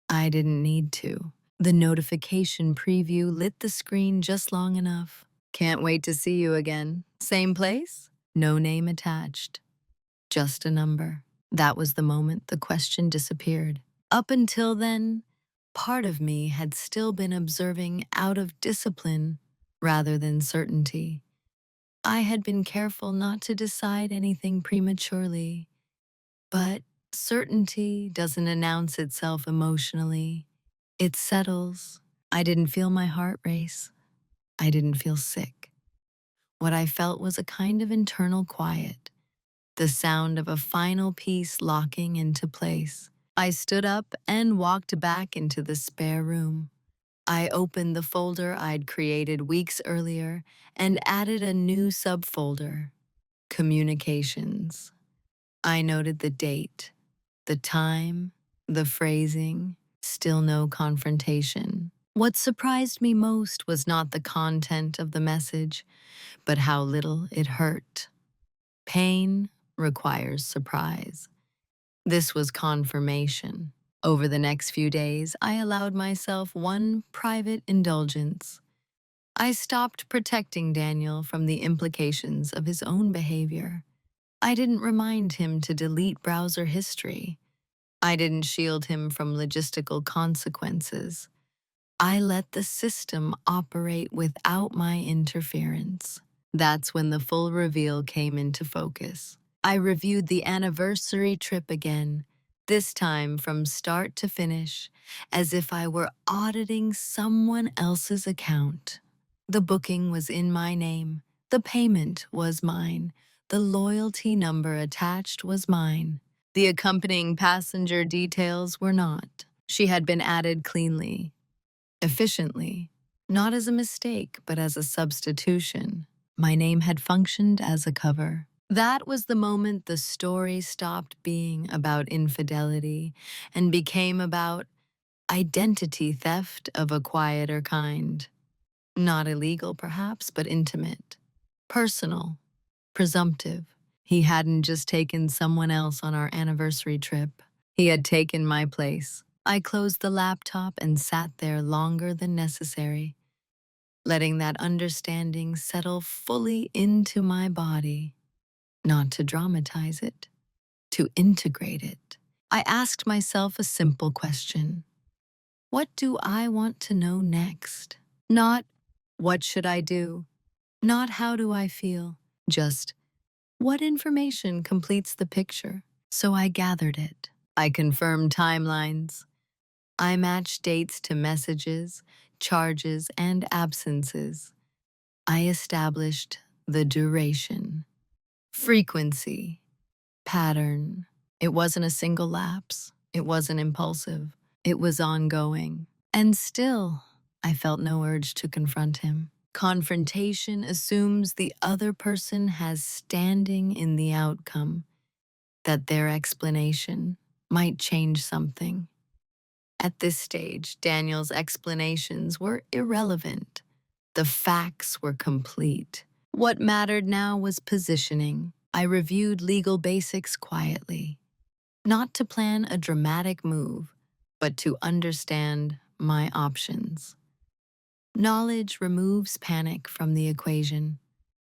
I didn't need to. The notification preview lit the screen just long enough. Can't wait to see you again. Same place? No name attached. Just a number. That was the moment the question disappeared. Up until then, part of me had still been observing out of discipline rather than certainty. I had been careful not to decide anything prematurely, but certainty doesn't announce itself emotionally. It settles. I didn't feel my heart race. I didn't feel sick. What I felt was a kind of internal quiet, the sound of a final piece locking into place. I stood up and walked back into the spare room. I opened the folder I'd created weeks earlier and added a new subfolder: communications. I noted the date, the time, the phrasing, still no confrontation. What surprised me most was not the content of the message, but how little it hurt. Pain requires surprise. This was confirmation. Over the next few days, I allowed myself one private indulgence. I stopped protecting Daniel from the implications of his own behavior. I didn't remind him to delete browser history. I didn't shield him from logistical consequences. I let the system operate without my interference. That's when the full reveal came into focus. I reviewed the anniversary trip again, this time from start to finish, as if I were auditing someone else's account. The booking was in my name, the payment was mine, the loyalty number attached was mine. The accompanying passenger details were not. She had been added cleanly, efficiently, not as a mistake, but as a substitution. My name had functioned as a cover. That was the moment the story stopped being about infidelity and became about identity theft of a quieter kind. Not illegal, perhaps, but intimate, personal, presumptive. He hadn't just taken someone else on our anniversary trip. He had taken my place. I closed the laptop and sat there longer than necessary, letting that understanding settle fully into my body, not to dramatize it, to integrate it. I asked myself a simple question. What do I want to know next? Not, what should I do? Not, how do I feel? Just, what information completes the picture? So I gathered it. I confirmed timelines. I matched dates to messages, charges, and absences. I established the duration, frequency, pattern. It wasn't a single lapse. It wasn't impulsive. It was ongoing. And still, I felt no urge to confront him. Confrontation assumes the other person has standing in the outcome, that their explanation might change something. At this stage, Daniel's explanations were irrelevant. The facts were complete. What mattered now was positioning. I reviewed legal basics quietly, not to plan a dramatic move, but to understand my options. Knowledge removes panic from the equation.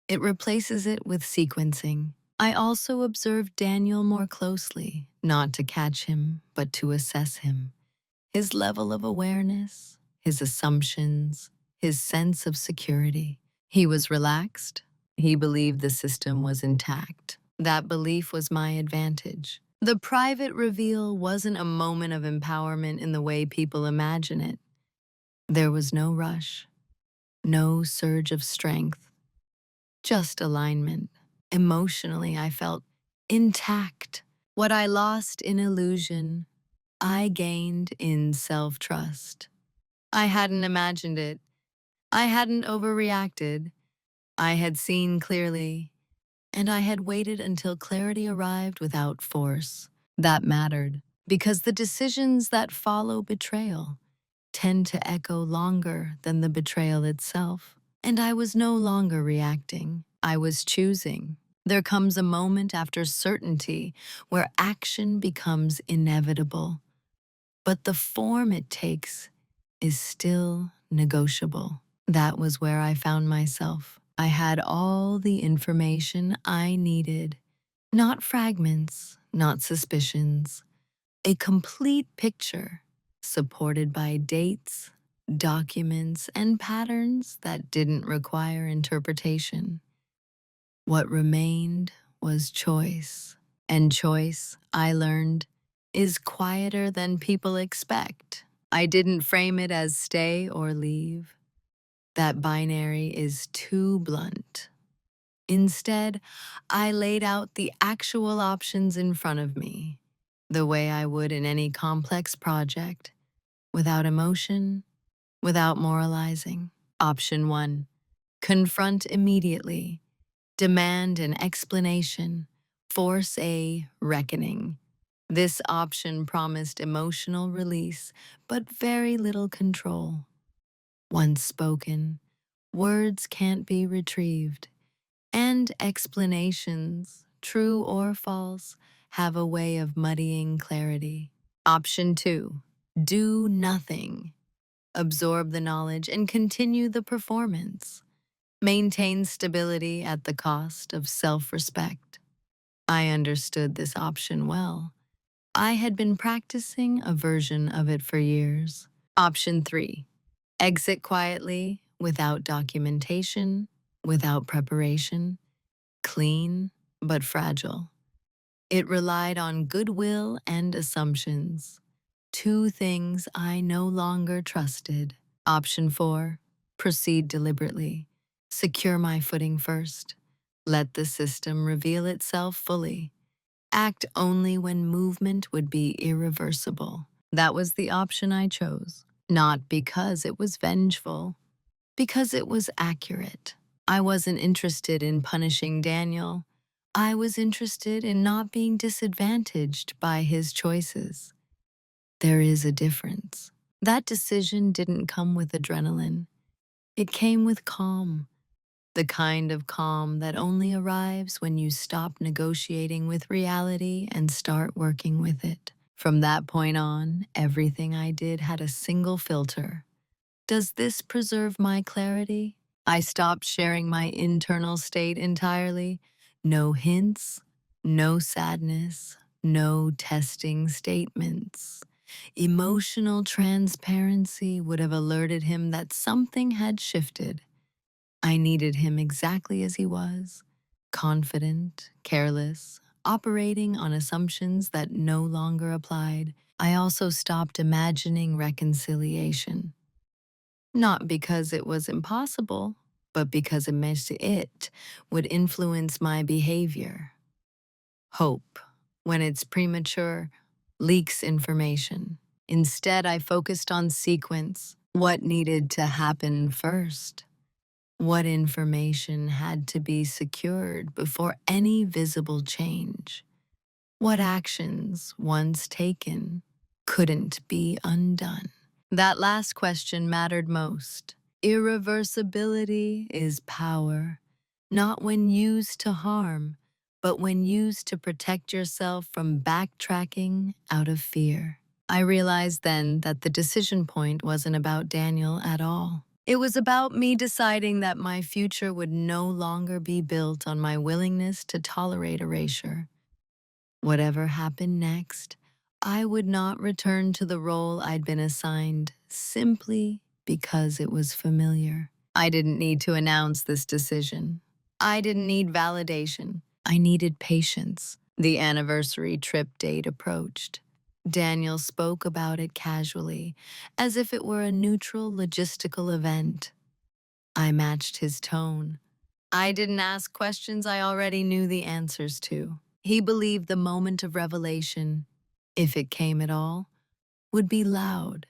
It replaces it with sequencing. I also observed Daniel more closely, not to catch him, but to assess him. His level of awareness, his assumptions, his sense of security. He was relaxed. He believed the system was intact. That belief was my advantage. The private reveal wasn't a moment of empowerment in the way people imagine it. There was no rush, no surge of strength, just alignment. Emotionally, I felt intact. What I lost in illusion, I gained in self-trust. I hadn't imagined it. I hadn't overreacted. I had seen clearly, and I had waited until clarity arrived without force. That mattered, because the decisions that follow betrayal tend to echo longer than the betrayal itself. And I was no longer reacting. I was choosing. There comes a moment after certainty where action becomes inevitable, but the form it takes is still negotiable. That was where I found myself. I had all the information I needed, not fragments, not suspicions, a complete picture supported by dates, documents, and patterns that didn't require interpretation. What remained was choice, and choice, I learned, is quieter than people expect. I didn't frame it as stay or leave. That binary is too blunt. Instead, I laid out the actual options in front of me, the way I would in any complex project, without emotion, without moralizing. Option 1, confront immediately, demand an explanation, force a reckoning. This option promised emotional release, but very little control. Once spoken, words can't be retrieved, and explanations, true or false, have a way of muddying clarity. Option 2. Do nothing. Absorb the knowledge and continue the performance. Maintain stability at the cost of self-respect. I understood this option well. I had been practicing a version of it for years. Option 3. Exit quietly, without documentation, without preparation, clean but fragile. It relied on goodwill and assumptions, two things I no longer trusted. Option 4. Proceed deliberately. Secure my footing first. Let the system reveal itself fully. Act only when movement would be irreversible. That was the option I chose. Not because it was vengeful, because it was accurate. I wasn't interested in punishing Daniel. I was interested in not being disadvantaged by his choices. There is a difference. That decision didn't come with adrenaline. It came with calm, the kind of calm that only arrives when you stop negotiating with reality and start working with it. From that point on, everything I did had a single filter. Does this preserve my clarity? I stopped sharing my internal state entirely. No hints, no sadness, no testing statements. Emotional transparency would have alerted him that something had shifted. I needed him exactly as he was, confident, careless, operating on assumptions that no longer applied. I also stopped imagining reconciliation. Not because it was impossible, but because it would influence my behavior. Hope, when it's premature, leaks information. Instead, I focused on sequence, what needed to happen first. What information had to be secured before any visible change? What actions, once taken, couldn't be undone? That last question mattered most. Irreversibility is power, not when used to harm, but when used to protect yourself from backtracking out of fear. I realized then that the decision point wasn't about Daniel at all. It was about me deciding that my future would no longer be built on my willingness to tolerate erasure. Whatever happened next, I would not return to the role I'd been assigned simply because it was familiar. I didn't need to announce this decision. I didn't need validation. I needed patience. The anniversary trip date approached. Daniel spoke about it casually, as if it were a neutral logistical event. I matched his tone. I didn't ask questions I already knew the answers to. He believed the moment of revelation, if it came at all, would be loud,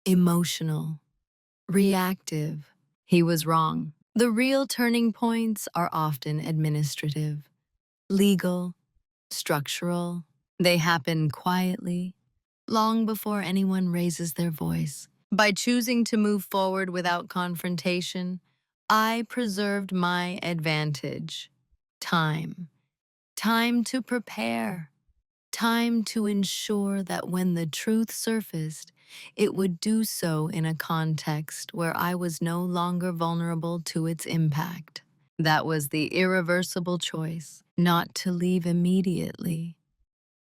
emotional, reactive. He was wrong. The real turning points are often administrative, legal, structural. They happen quietly, long before anyone raises their voice. By choosing to move forward without confrontation, I preserved my advantage. Time. Time to prepare. Time to ensure that when the truth surfaced, it would do so in a context where I was no longer vulnerable to its impact. That was the irreversible choice, not to leave immediately,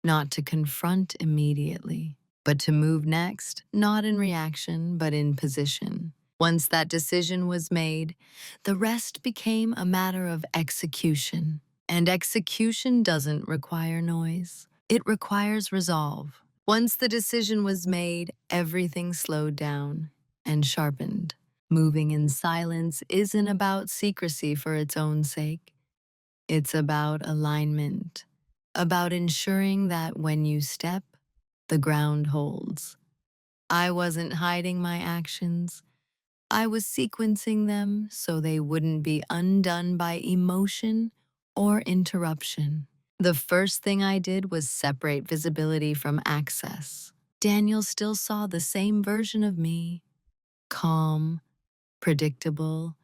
not to confront immediately, but to move next, not in reaction, but in position. Once that decision was made, the rest became a matter of execution. And execution doesn't require noise. It requires resolve. Once the decision was made, everything slowed down and sharpened. Moving in silence isn't about secrecy for its own sake. It's about alignment, about ensuring that when you step, the ground holds. I wasn't hiding my actions. I was sequencing them so they wouldn't be undone by emotion or interruption. The first thing I did was separate visibility from access. Daniel still saw the same version of me, calm, predictable,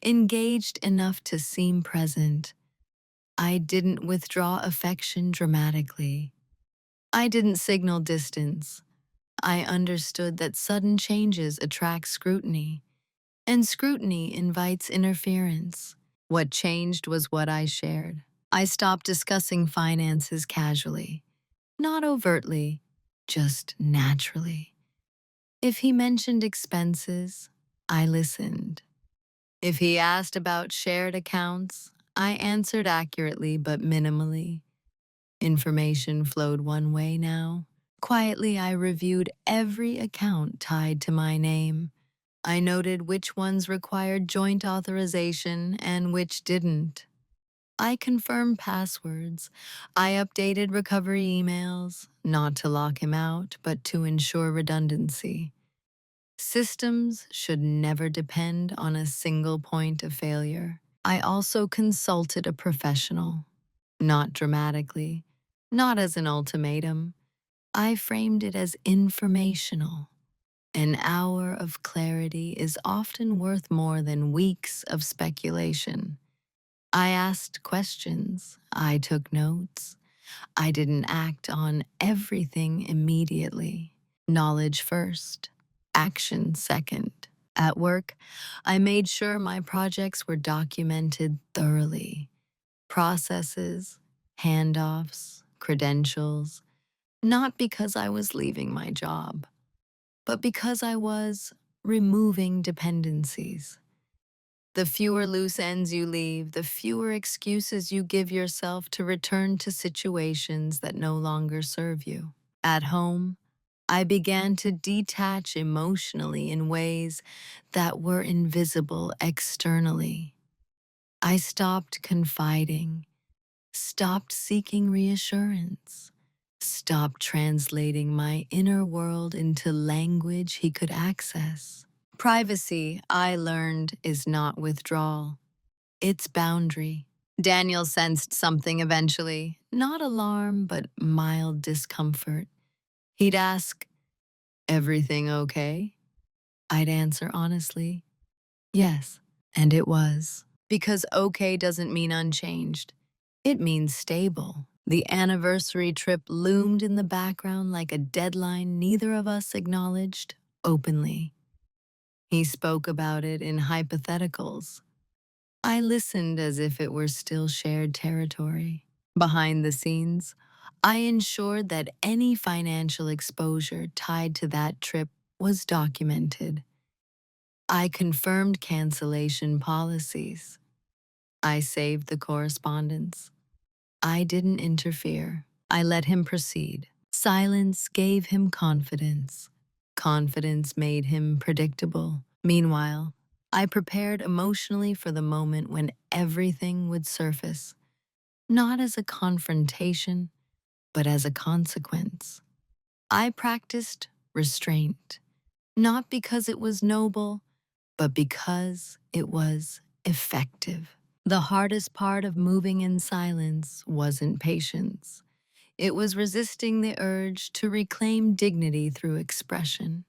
engaged enough to seem present. I didn't withdraw affection dramatically. I didn't signal distance. I understood that sudden changes attract scrutiny, and scrutiny invites interference. What changed was what I shared. I stopped discussing finances casually, not overtly, just naturally. If he mentioned expenses, I listened. If he asked about shared accounts, I answered accurately but minimally. Information flowed one way now. Quietly, I reviewed every account tied to my name. I noted which ones required joint authorization and which didn't. I confirmed passwords. I updated recovery emails, not to lock him out, but to ensure redundancy. Systems should never depend on a single point of failure. I also consulted a professional, not dramatically, not as an ultimatum. I framed it as informational. An hour of clarity is often worth more than weeks of speculation. I asked questions. I took notes. I didn't act on everything immediately. Knowledge first, action second. At work, I made sure my projects were documented thoroughly. Processes, handoffs, credentials, not because I was leaving my job, but because I was removing dependencies. The fewer loose ends you leave, the fewer excuses you give yourself to return to situations that no longer serve you. At home, I began to detach emotionally in ways that were invisible externally. I stopped confiding, stopped seeking reassurance, stopped translating my inner world into language he could access. Privacy, I learned, is not withdrawal. It's boundary. Daniel sensed something eventually, not alarm, but mild discomfort. He'd ask, "Everything okay?" I'd answer honestly, "Yes." And it was. Because okay doesn't mean unchanged. It means stable. The anniversary trip loomed in the background like a deadline neither of us acknowledged openly. He spoke about it in hypotheticals. I listened as if it were still shared territory. Behind the scenes, I ensured that any financial exposure tied to that trip was documented. I confirmed cancellation policies. I saved the correspondence. I didn't interfere. I let him proceed. Silence gave him confidence. Confidence made him predictable. Meanwhile, I prepared emotionally for the moment when everything would surface, not as a confrontation, but as a consequence. I practiced restraint, not because it was noble, but because it was effective. The hardest part of moving in silence wasn't patience. It was resisting the urge to reclaim dignity through expression.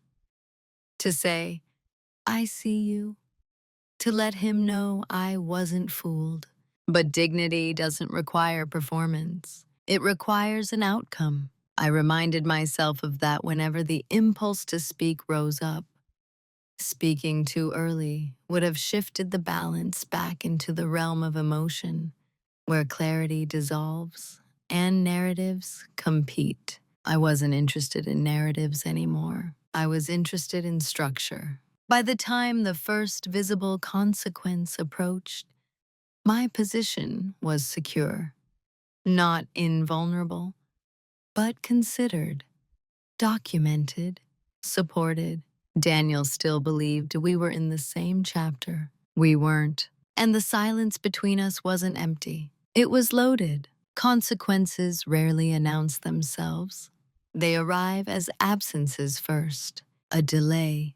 To say, "I see you," to let him know I wasn't fooled. But dignity doesn't require performance. It requires an outcome. I reminded myself of that whenever the impulse to speak rose up. Speaking too early would have shifted the balance back into the realm of emotion, where clarity dissolves and narratives compete. I wasn't interested in narratives anymore. I was interested in structure. By the time the first visible consequence approached, my position was secure, not invulnerable, but considered, documented, supported. Daniel still believed we were in the same chapter. We weren't. And the silence between us wasn't empty. It was loaded. Consequences rarely announce themselves. They arrive as absences first, a delay,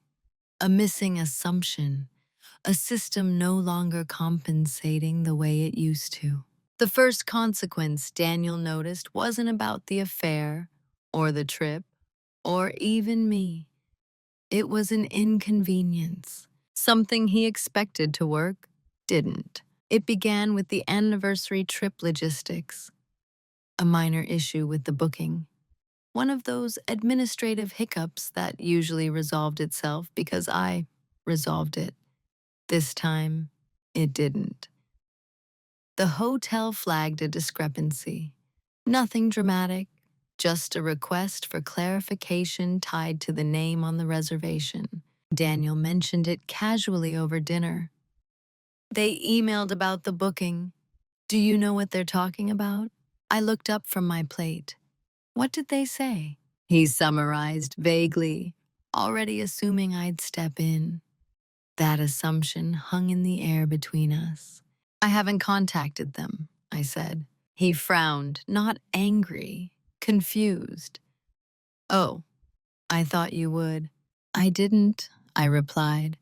a missing assumption, a system no longer compensating the way it used to. The first consequence Daniel noticed wasn't about the affair, or the trip, or even me. It was an inconvenience. Something he expected to work didn't. It began with the anniversary trip logistics, a minor issue with the booking. One of those administrative hiccups that usually resolved itself because I resolved it. This time, it didn't. The hotel flagged a discrepancy. Nothing dramatic, just a request for clarification tied to the name on the reservation. Daniel mentioned it casually over dinner. They emailed about the booking. Do you know what they're talking about? I looked up from my plate. What did they say? He summarized vaguely, already assuming I'd step in. That assumption hung in the air between us. I haven't contacted them, I said. He frowned, not angry, confused. Oh, I thought you would. I didn't, I replied,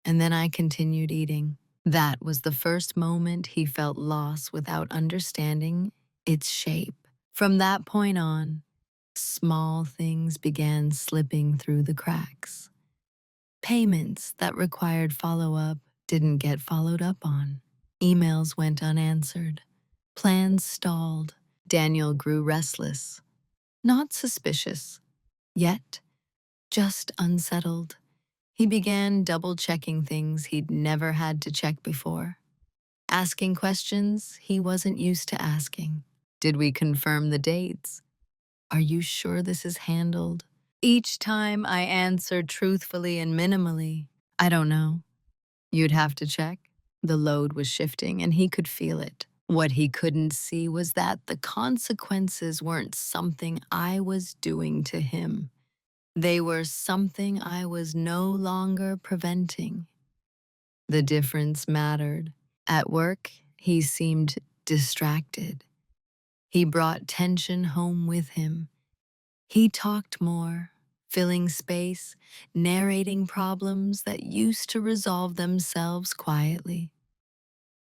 and then I continued eating. That was the first moment he felt loss without understanding its shape. From that point on, small things began slipping through the cracks. Payments that required follow-up didn't get followed up on. Emails went unanswered. Plans stalled. Daniel grew restless. Not suspicious, yet just unsettled. He began double-checking things he'd never had to check before. Asking questions he wasn't used to asking. Did we confirm the dates? Are you sure this is handled? Each time I answered truthfully and minimally, I don't know. You'd have to check. The load was shifting and he could feel it. What he couldn't see was that the consequences weren't something I was doing to him. They were something I was no longer preventing. The difference mattered. At work, he seemed distracted. He brought tension home with him. He talked more, filling space, narrating problems that used to resolve themselves quietly.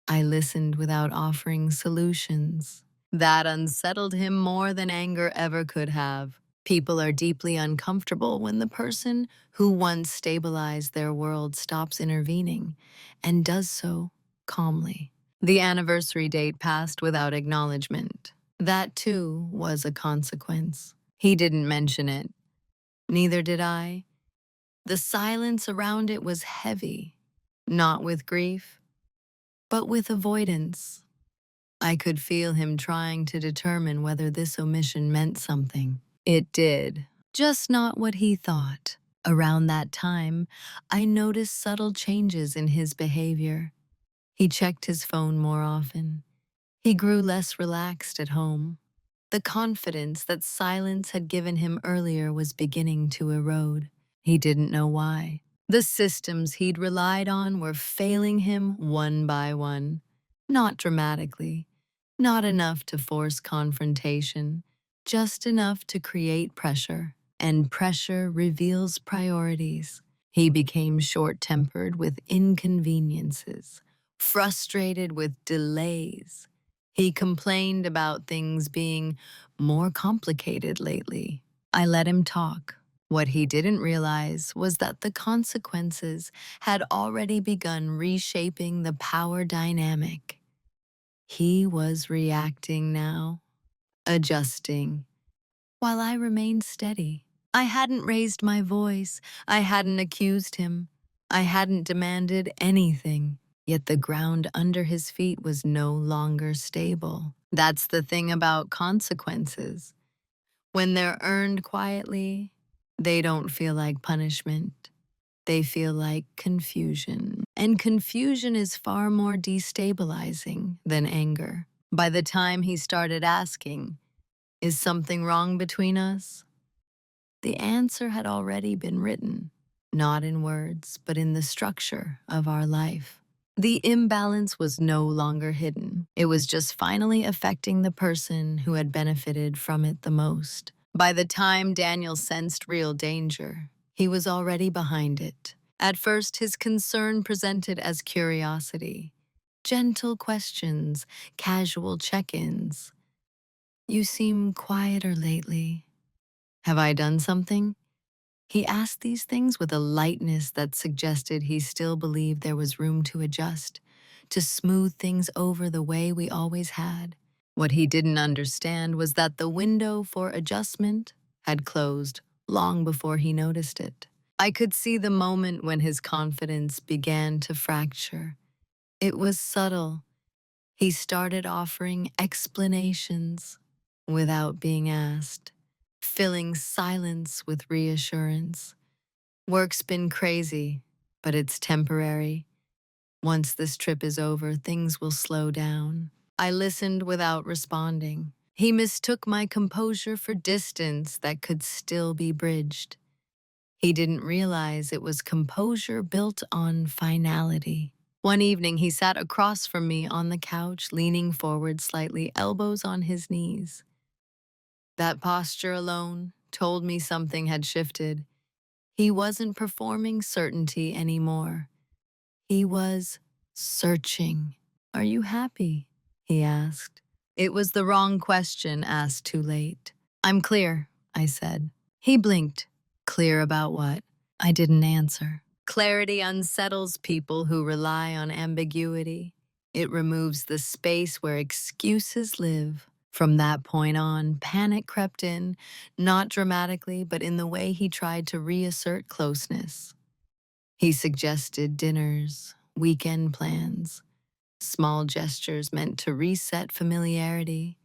I listened without offering solutions. That unsettled him more than anger ever could have. People are deeply uncomfortable when the person who once stabilized their world stops intervening and does so calmly. The anniversary date passed without acknowledgement. That, too, was a consequence. He didn't mention it. Neither did I. The silence around it was heavy, not with grief, but with avoidance. I could feel him trying to determine whether this omission meant something. It did, just not what he thought. Around that time, I noticed subtle changes in his behavior. He checked his phone more often. He grew less relaxed at home. The confidence that silence had given him earlier was beginning to erode. He didn't know why. The systems he'd relied on were failing him one by one. Not dramatically, not enough to force confrontation, just enough to create pressure. And pressure reveals priorities. He became short-tempered with inconveniences, frustrated with delays. He complained about things being more complicated lately. I let him talk. What he didn't realize was that the consequences had already begun reshaping the power dynamic. He was reacting now, adjusting, while I remained steady. I hadn't raised my voice. I hadn't accused him. I hadn't demanded anything. Yet the ground under his feet was no longer stable. That's the thing about consequences. When they're earned quietly, they don't feel like punishment. They feel like confusion. And confusion is far more destabilizing than anger. By the time he started asking, "Is something wrong between us?" the answer had already been written, not in words, but in the structure of our life. The imbalance was no longer hidden. It was just finally affecting the person who had benefited from it the most. By the time Daniel sensed real danger, he was already behind it. At first, his concern presented as curiosity. Gentle questions, casual check-ins. "You seem quieter lately. Have I done something?" He asked these things with a lightness that suggested he still believed there was room to adjust, to smooth things over the way we always had. What he didn't understand was that the window for adjustment had closed long before he noticed it. I could see the moment when his confidence began to fracture. It was subtle. He started offering explanations without being asked, filling silence with reassurance. Work's been crazy, but it's temporary. Once this trip is over, things will slow down. I listened without responding. He mistook my composure for distance that could still be bridged. He didn't realize it was composure built on finality. One evening, he sat across from me on the couch, leaning forward slightly, elbows on his knees. That posture alone told me something had shifted. He wasn't performing certainty anymore. He was searching. "Are you happy?" he asked. It was the wrong question asked too late. "I'm clear," I said. He blinked. Clear about what? I didn't answer. Clarity unsettles people who rely on ambiguity. It removes the space where excuses live. From that point on, panic crept in, not dramatically, but in the way he tried to reassert closeness. He suggested dinners, weekend plans, small gestures meant to reset familiarity.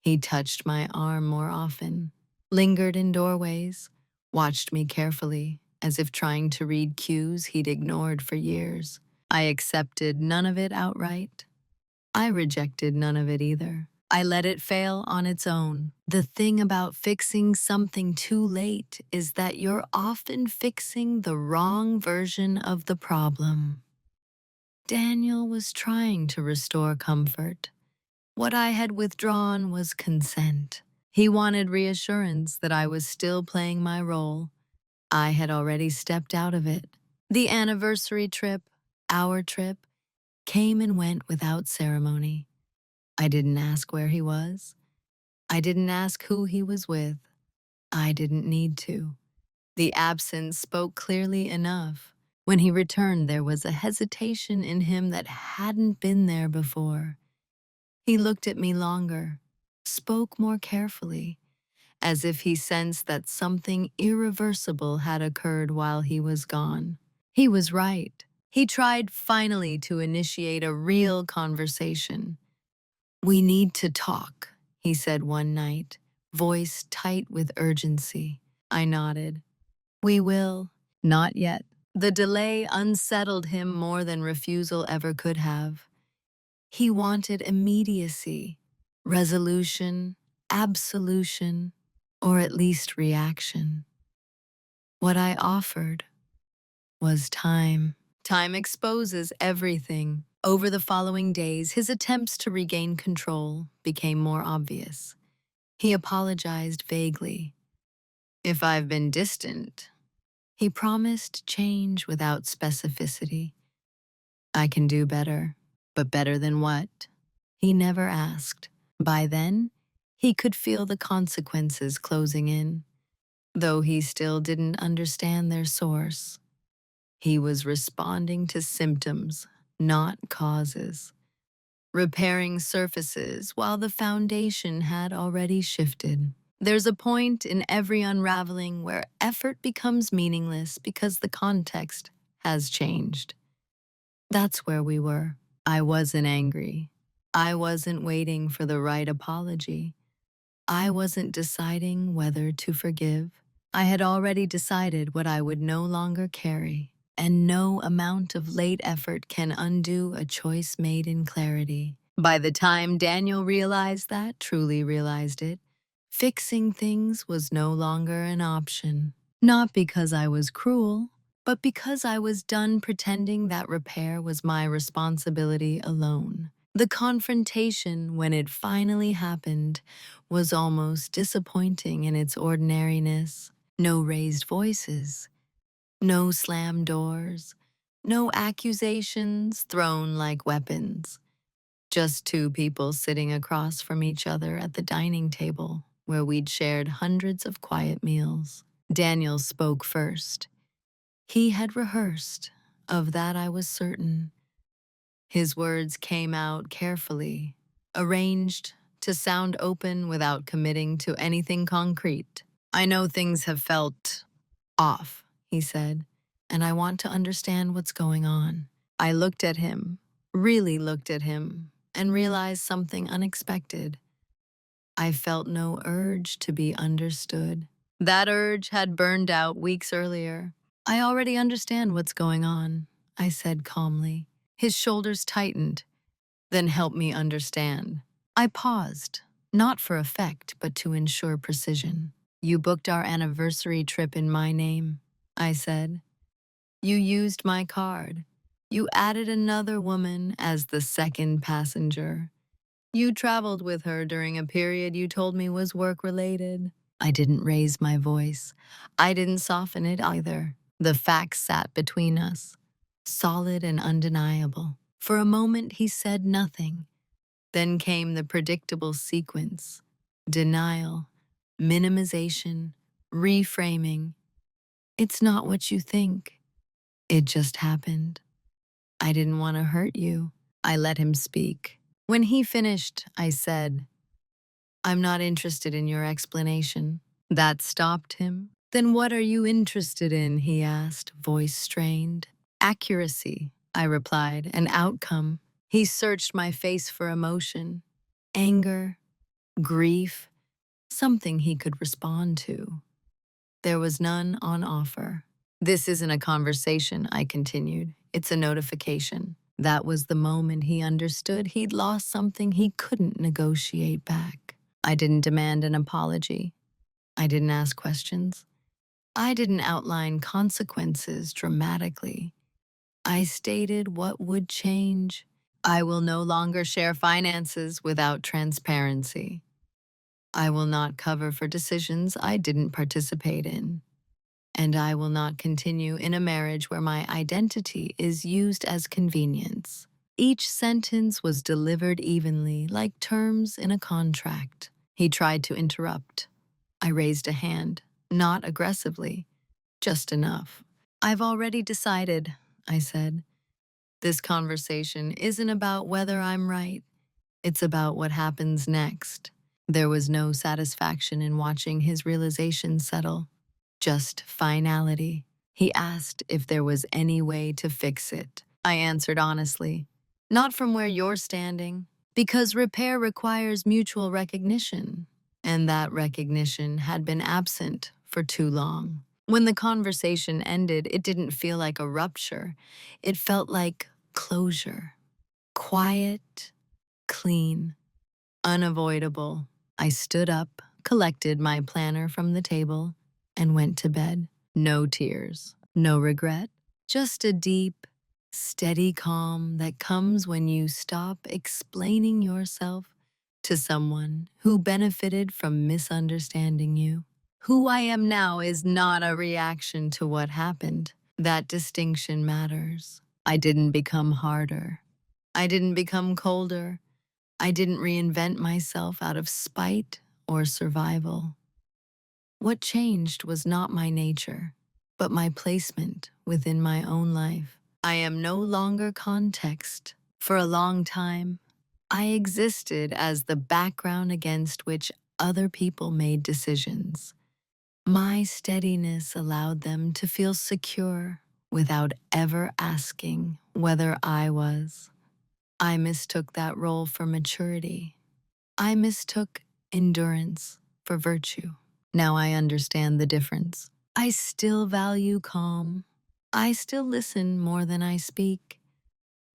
He touched my arm more often, lingered in doorways, watched me carefully, as if trying to read cues he'd ignored for years. I accepted none of it outright. I rejected none of it either. I let it fail on its own. The thing about fixing something too late is that you're often fixing the wrong version of the problem. Daniel was trying to restore comfort. What I had withdrawn was consent. He wanted reassurance that I was still playing my role. I had already stepped out of it. The anniversary trip, our trip, came and went without ceremony. I didn't ask where he was. I didn't ask who he was with. I didn't need to. The absence spoke clearly enough. When he returned, there was a hesitation in him that hadn't been there before. He looked at me longer, spoke more carefully, as if he sensed that something irreversible had occurred while he was gone. He was right. He tried finally to initiate a real conversation. "We need to talk," he said one night, voice tight with urgency. I nodded. "We will." Not yet. The delay unsettled him more than refusal ever could have. He wanted immediacy, resolution, absolution, or at least reaction. What I offered was time. Time exposes everything. Over the following days, his attempts to regain control became more obvious. He apologized vaguely. "If I've been distant," he promised change without specificity. "I can do better." But better than what? He never asked. By then, he could feel the consequences closing in, though he still didn't understand their source. He was responding to symptoms, not causes, repairing surfaces while the foundation had already shifted. There's a point in every unraveling where effort becomes meaningless because the context has changed. That's where we were. I wasn't angry. I wasn't waiting for the right apology. I wasn't deciding whether to forgive. I had already decided what I would no longer carry, and no amount of late effort can undo a choice made in clarity. By the time Daniel realized that, truly realized it, fixing things was no longer an option. Not because I was cruel, but because I was done pretending that repair was my responsibility alone. The confrontation, when it finally happened, was almost disappointing in its ordinariness. No raised voices, no slammed doors, no accusations thrown like weapons. Just two people sitting across from each other at the dining table, where we'd shared hundreds of quiet meals. Daniel spoke first. He had rehearsed, of that I was certain. His words came out carefully, arranged to sound open without committing to anything concrete. I know things have felt off, he said, and I want to understand what's going on. I looked at him, really looked at him, and realized something unexpected. I felt no urge to be understood. That urge had burned out weeks earlier. I already understand what's going on, I said calmly. His shoulders tightened. Then help me understand. I paused, not for effect, but to ensure precision. You booked our anniversary trip in my name, I said. You used my card. You added another woman as the second passenger. You traveled with her during a period you told me was work-related. I didn't raise my voice. I didn't soften it either. The facts sat between us, solid and undeniable. For a moment, he said nothing. Then came the predictable sequence: denial, minimization, reframing. It's not what you think. It just happened. I didn't want to hurt you. I let him speak. When he finished, I said, I'm not interested in your explanation. That stopped him. Then what are you interested in? He asked, voice strained. Accuracy, I replied, an outcome. He searched my face for emotion, anger, grief, something he could respond to. There was none on offer. This isn't a conversation, I continued. It's a notification. That was the moment he understood he'd lost something he couldn't negotiate back. I didn't demand an apology. I didn't ask questions. I didn't outline consequences dramatically. I stated what would change. I will no longer share finances without transparency. I will not cover for decisions I didn't participate in. And I will not continue in a marriage where my identity is used as convenience. Each sentence was delivered evenly, like terms in a contract. He tried to interrupt. I raised a hand, not aggressively, just enough. I've already decided, I said. This conversation isn't about whether I'm right. It's about what happens next. There was no satisfaction in watching his realization settle, just finality. He asked if there was any way to fix it. I answered honestly, not from where you're standing, because repair requires mutual recognition, and that recognition had been absent for too long. When the conversation ended, it didn't feel like a rupture. It felt like closure. Quiet, clean, unavoidable. I stood up, collected my planner from the table, and went to bed. No tears, no regret, just a deep, steady calm that comes when you stop explaining yourself to someone who benefited from misunderstanding you. Who I am now is not a reaction to what happened. That distinction matters. I didn't become harder. I didn't become colder. I didn't reinvent myself out of spite or survival. What changed was not my nature, but my placement within my own life. I am no longer context. For a long time, I existed as the background against which other people made decisions. My steadiness allowed them to feel secure without ever asking whether I was. I mistook that role for maturity. I mistook endurance for virtue. Now I understand the difference. I still value calm. I still listen more than I speak.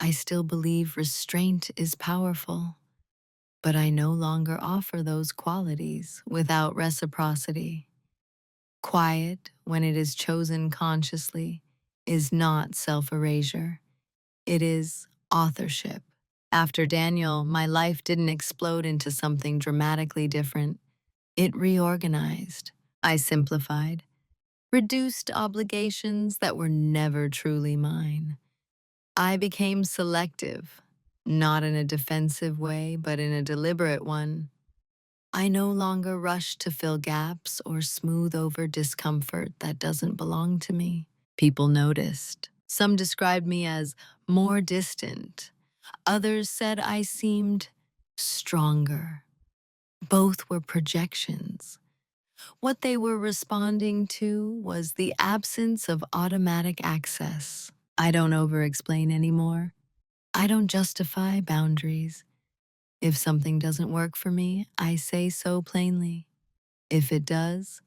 I still believe restraint is powerful. But I no longer offer those qualities without reciprocity. Quiet, when it is chosen consciously, is not self-erasure. It is authorship. After Daniel, my life didn't explode into something dramatically different. It reorganized. I simplified, reduced obligations that were never truly mine. I became selective, not in a defensive way, but in a deliberate one. I no longer rush to fill gaps or smooth over discomfort that doesn't belong to me. People noticed. Some described me as more distant. Others said I seemed stronger. Both were projections. What they were responding to was the absence of automatic access. I don't over-explain anymore. I don't justify boundaries. If something doesn't work for me, I say so plainly. If it does,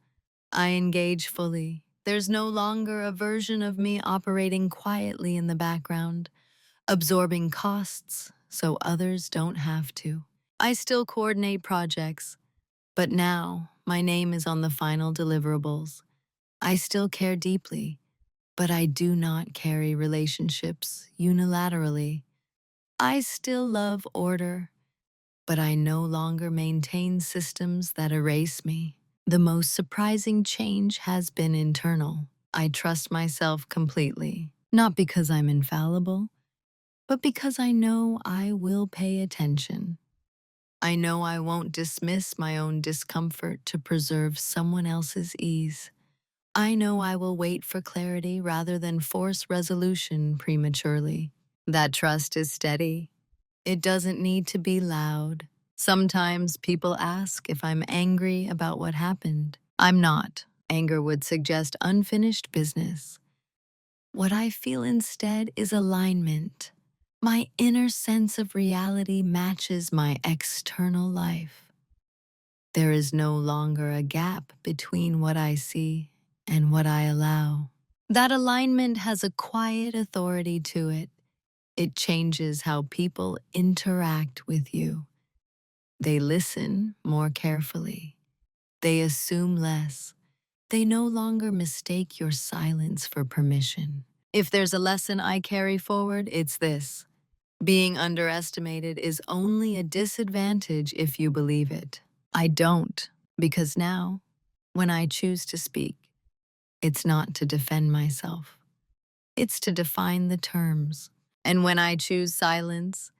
I engage fully. There's no longer a version of me operating quietly in the background, absorbing costs so others don't have to. I still coordinate projects, but now my name is on the final deliverables. I still care deeply, but I do not carry relationships unilaterally. I still love order, but I no longer maintain systems that erase me. The most surprising change has been internal. I trust myself completely, not because I'm infallible, but because I know I will pay attention. I know I won't dismiss my own discomfort to preserve someone else's ease. I know I will wait for clarity rather than force resolution prematurely. That trust is steady. It doesn't need to be loud. Sometimes people ask if I'm angry about what happened. I'm not. Anger would suggest unfinished business. What I feel instead is alignment. My inner sense of reality matches my external life. There is no longer a gap between what I see and what I allow. That alignment has a quiet authority to it. It changes how people interact with you. They listen more carefully. They assume less. They no longer mistake your silence for permission. If there's a lesson I carry forward, it's this. Being underestimated is only a disadvantage if you believe it. I don't, because now, when I choose to speak, it's not to defend myself. It's to define the terms. And when I choose silence,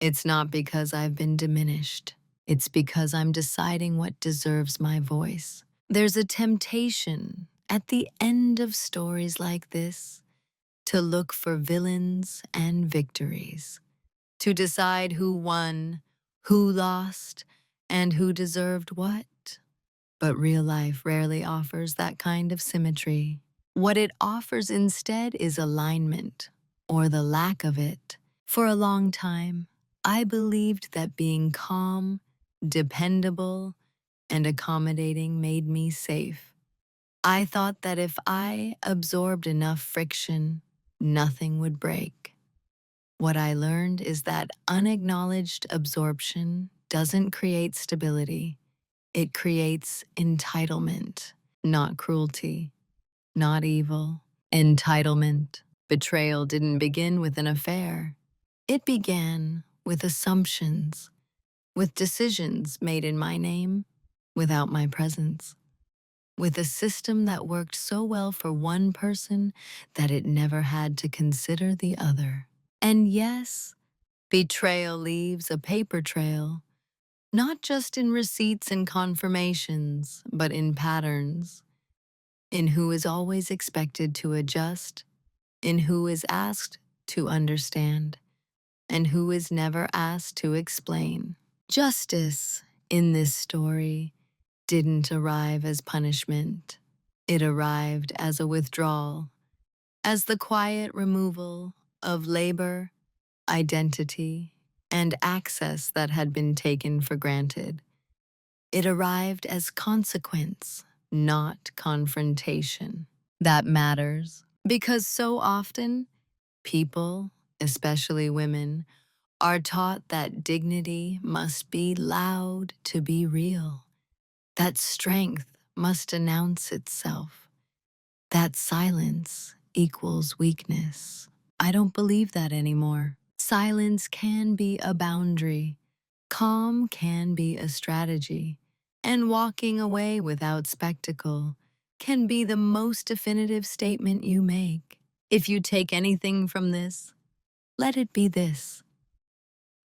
it's not because I've been diminished. It's because I'm deciding what deserves my voice. There's a temptation at the end of stories like this to look for villains and victories, to decide who won, who lost, and who deserved what. But real life rarely offers that kind of symmetry. What it offers instead is alignment, or the lack of it. For a long time, I believed that being calm, dependable, and accommodating made me safe. I thought that if I absorbed enough friction, nothing would break. What I learned is that unacknowledged absorption doesn't create stability. It creates entitlement, not cruelty, not evil. Entitlement. Betrayal didn't begin with an affair. It began with assumptions, with decisions made in my name, without my presence, with a system that worked so well for one person that it never had to consider the other. And yes, betrayal leaves a paper trail, not just in receipts and confirmations, but in patterns, in who is always expected to adjust, in who is asked to understand, and who is never asked to explain. Justice, in this story, didn't arrive as punishment. It arrived as a withdrawal, as the quiet removal of labor, identity, and access that had been taken for granted. It arrived as consequence, not confrontation. That matters because so often, people, especially women, are taught that dignity must be loud to be real, that strength must announce itself, that silence equals weakness. I don't believe that anymore. Silence can be a boundary, calm can be a strategy, and walking away without spectacle can be the most definitive statement you make. If you take anything from this, let it be this.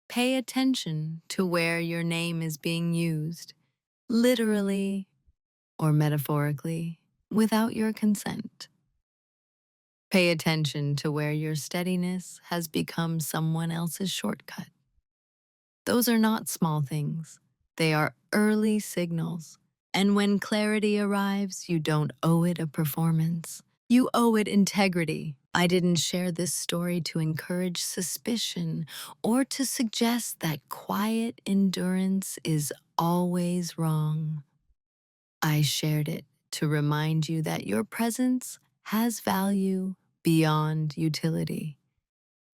Pay attention to where your name is being used. literally or metaphorically, without your consent. Pay attention to where your steadiness has become someone else's shortcut. Those are not small things. They are early signals. And when clarity arrives, you don't owe it a performance. You owe it integrity. I didn't share this story to encourage suspicion or to suggest that quiet endurance is always wrong. I shared it to remind you that your presence has value beyond utility,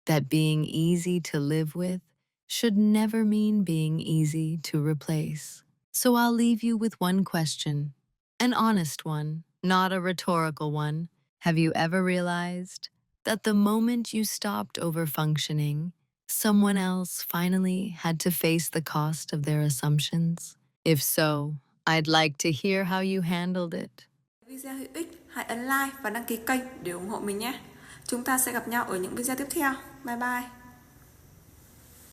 that being easy to live with should never mean being easy to replace. So I'll leave you with one question, an honest one, not a rhetorical one. Have you ever realized that the moment you stopped overfunctioning, someone else finally had to face the cost of their assumptions? If so, I'd like to hear how you handled it. Video hữu ích, hãy ấn like và đăng ký kênh để ủng hộ mình nhé. Chúng ta sẽ gặp nhau ở những video tiếp theo. Bye bye.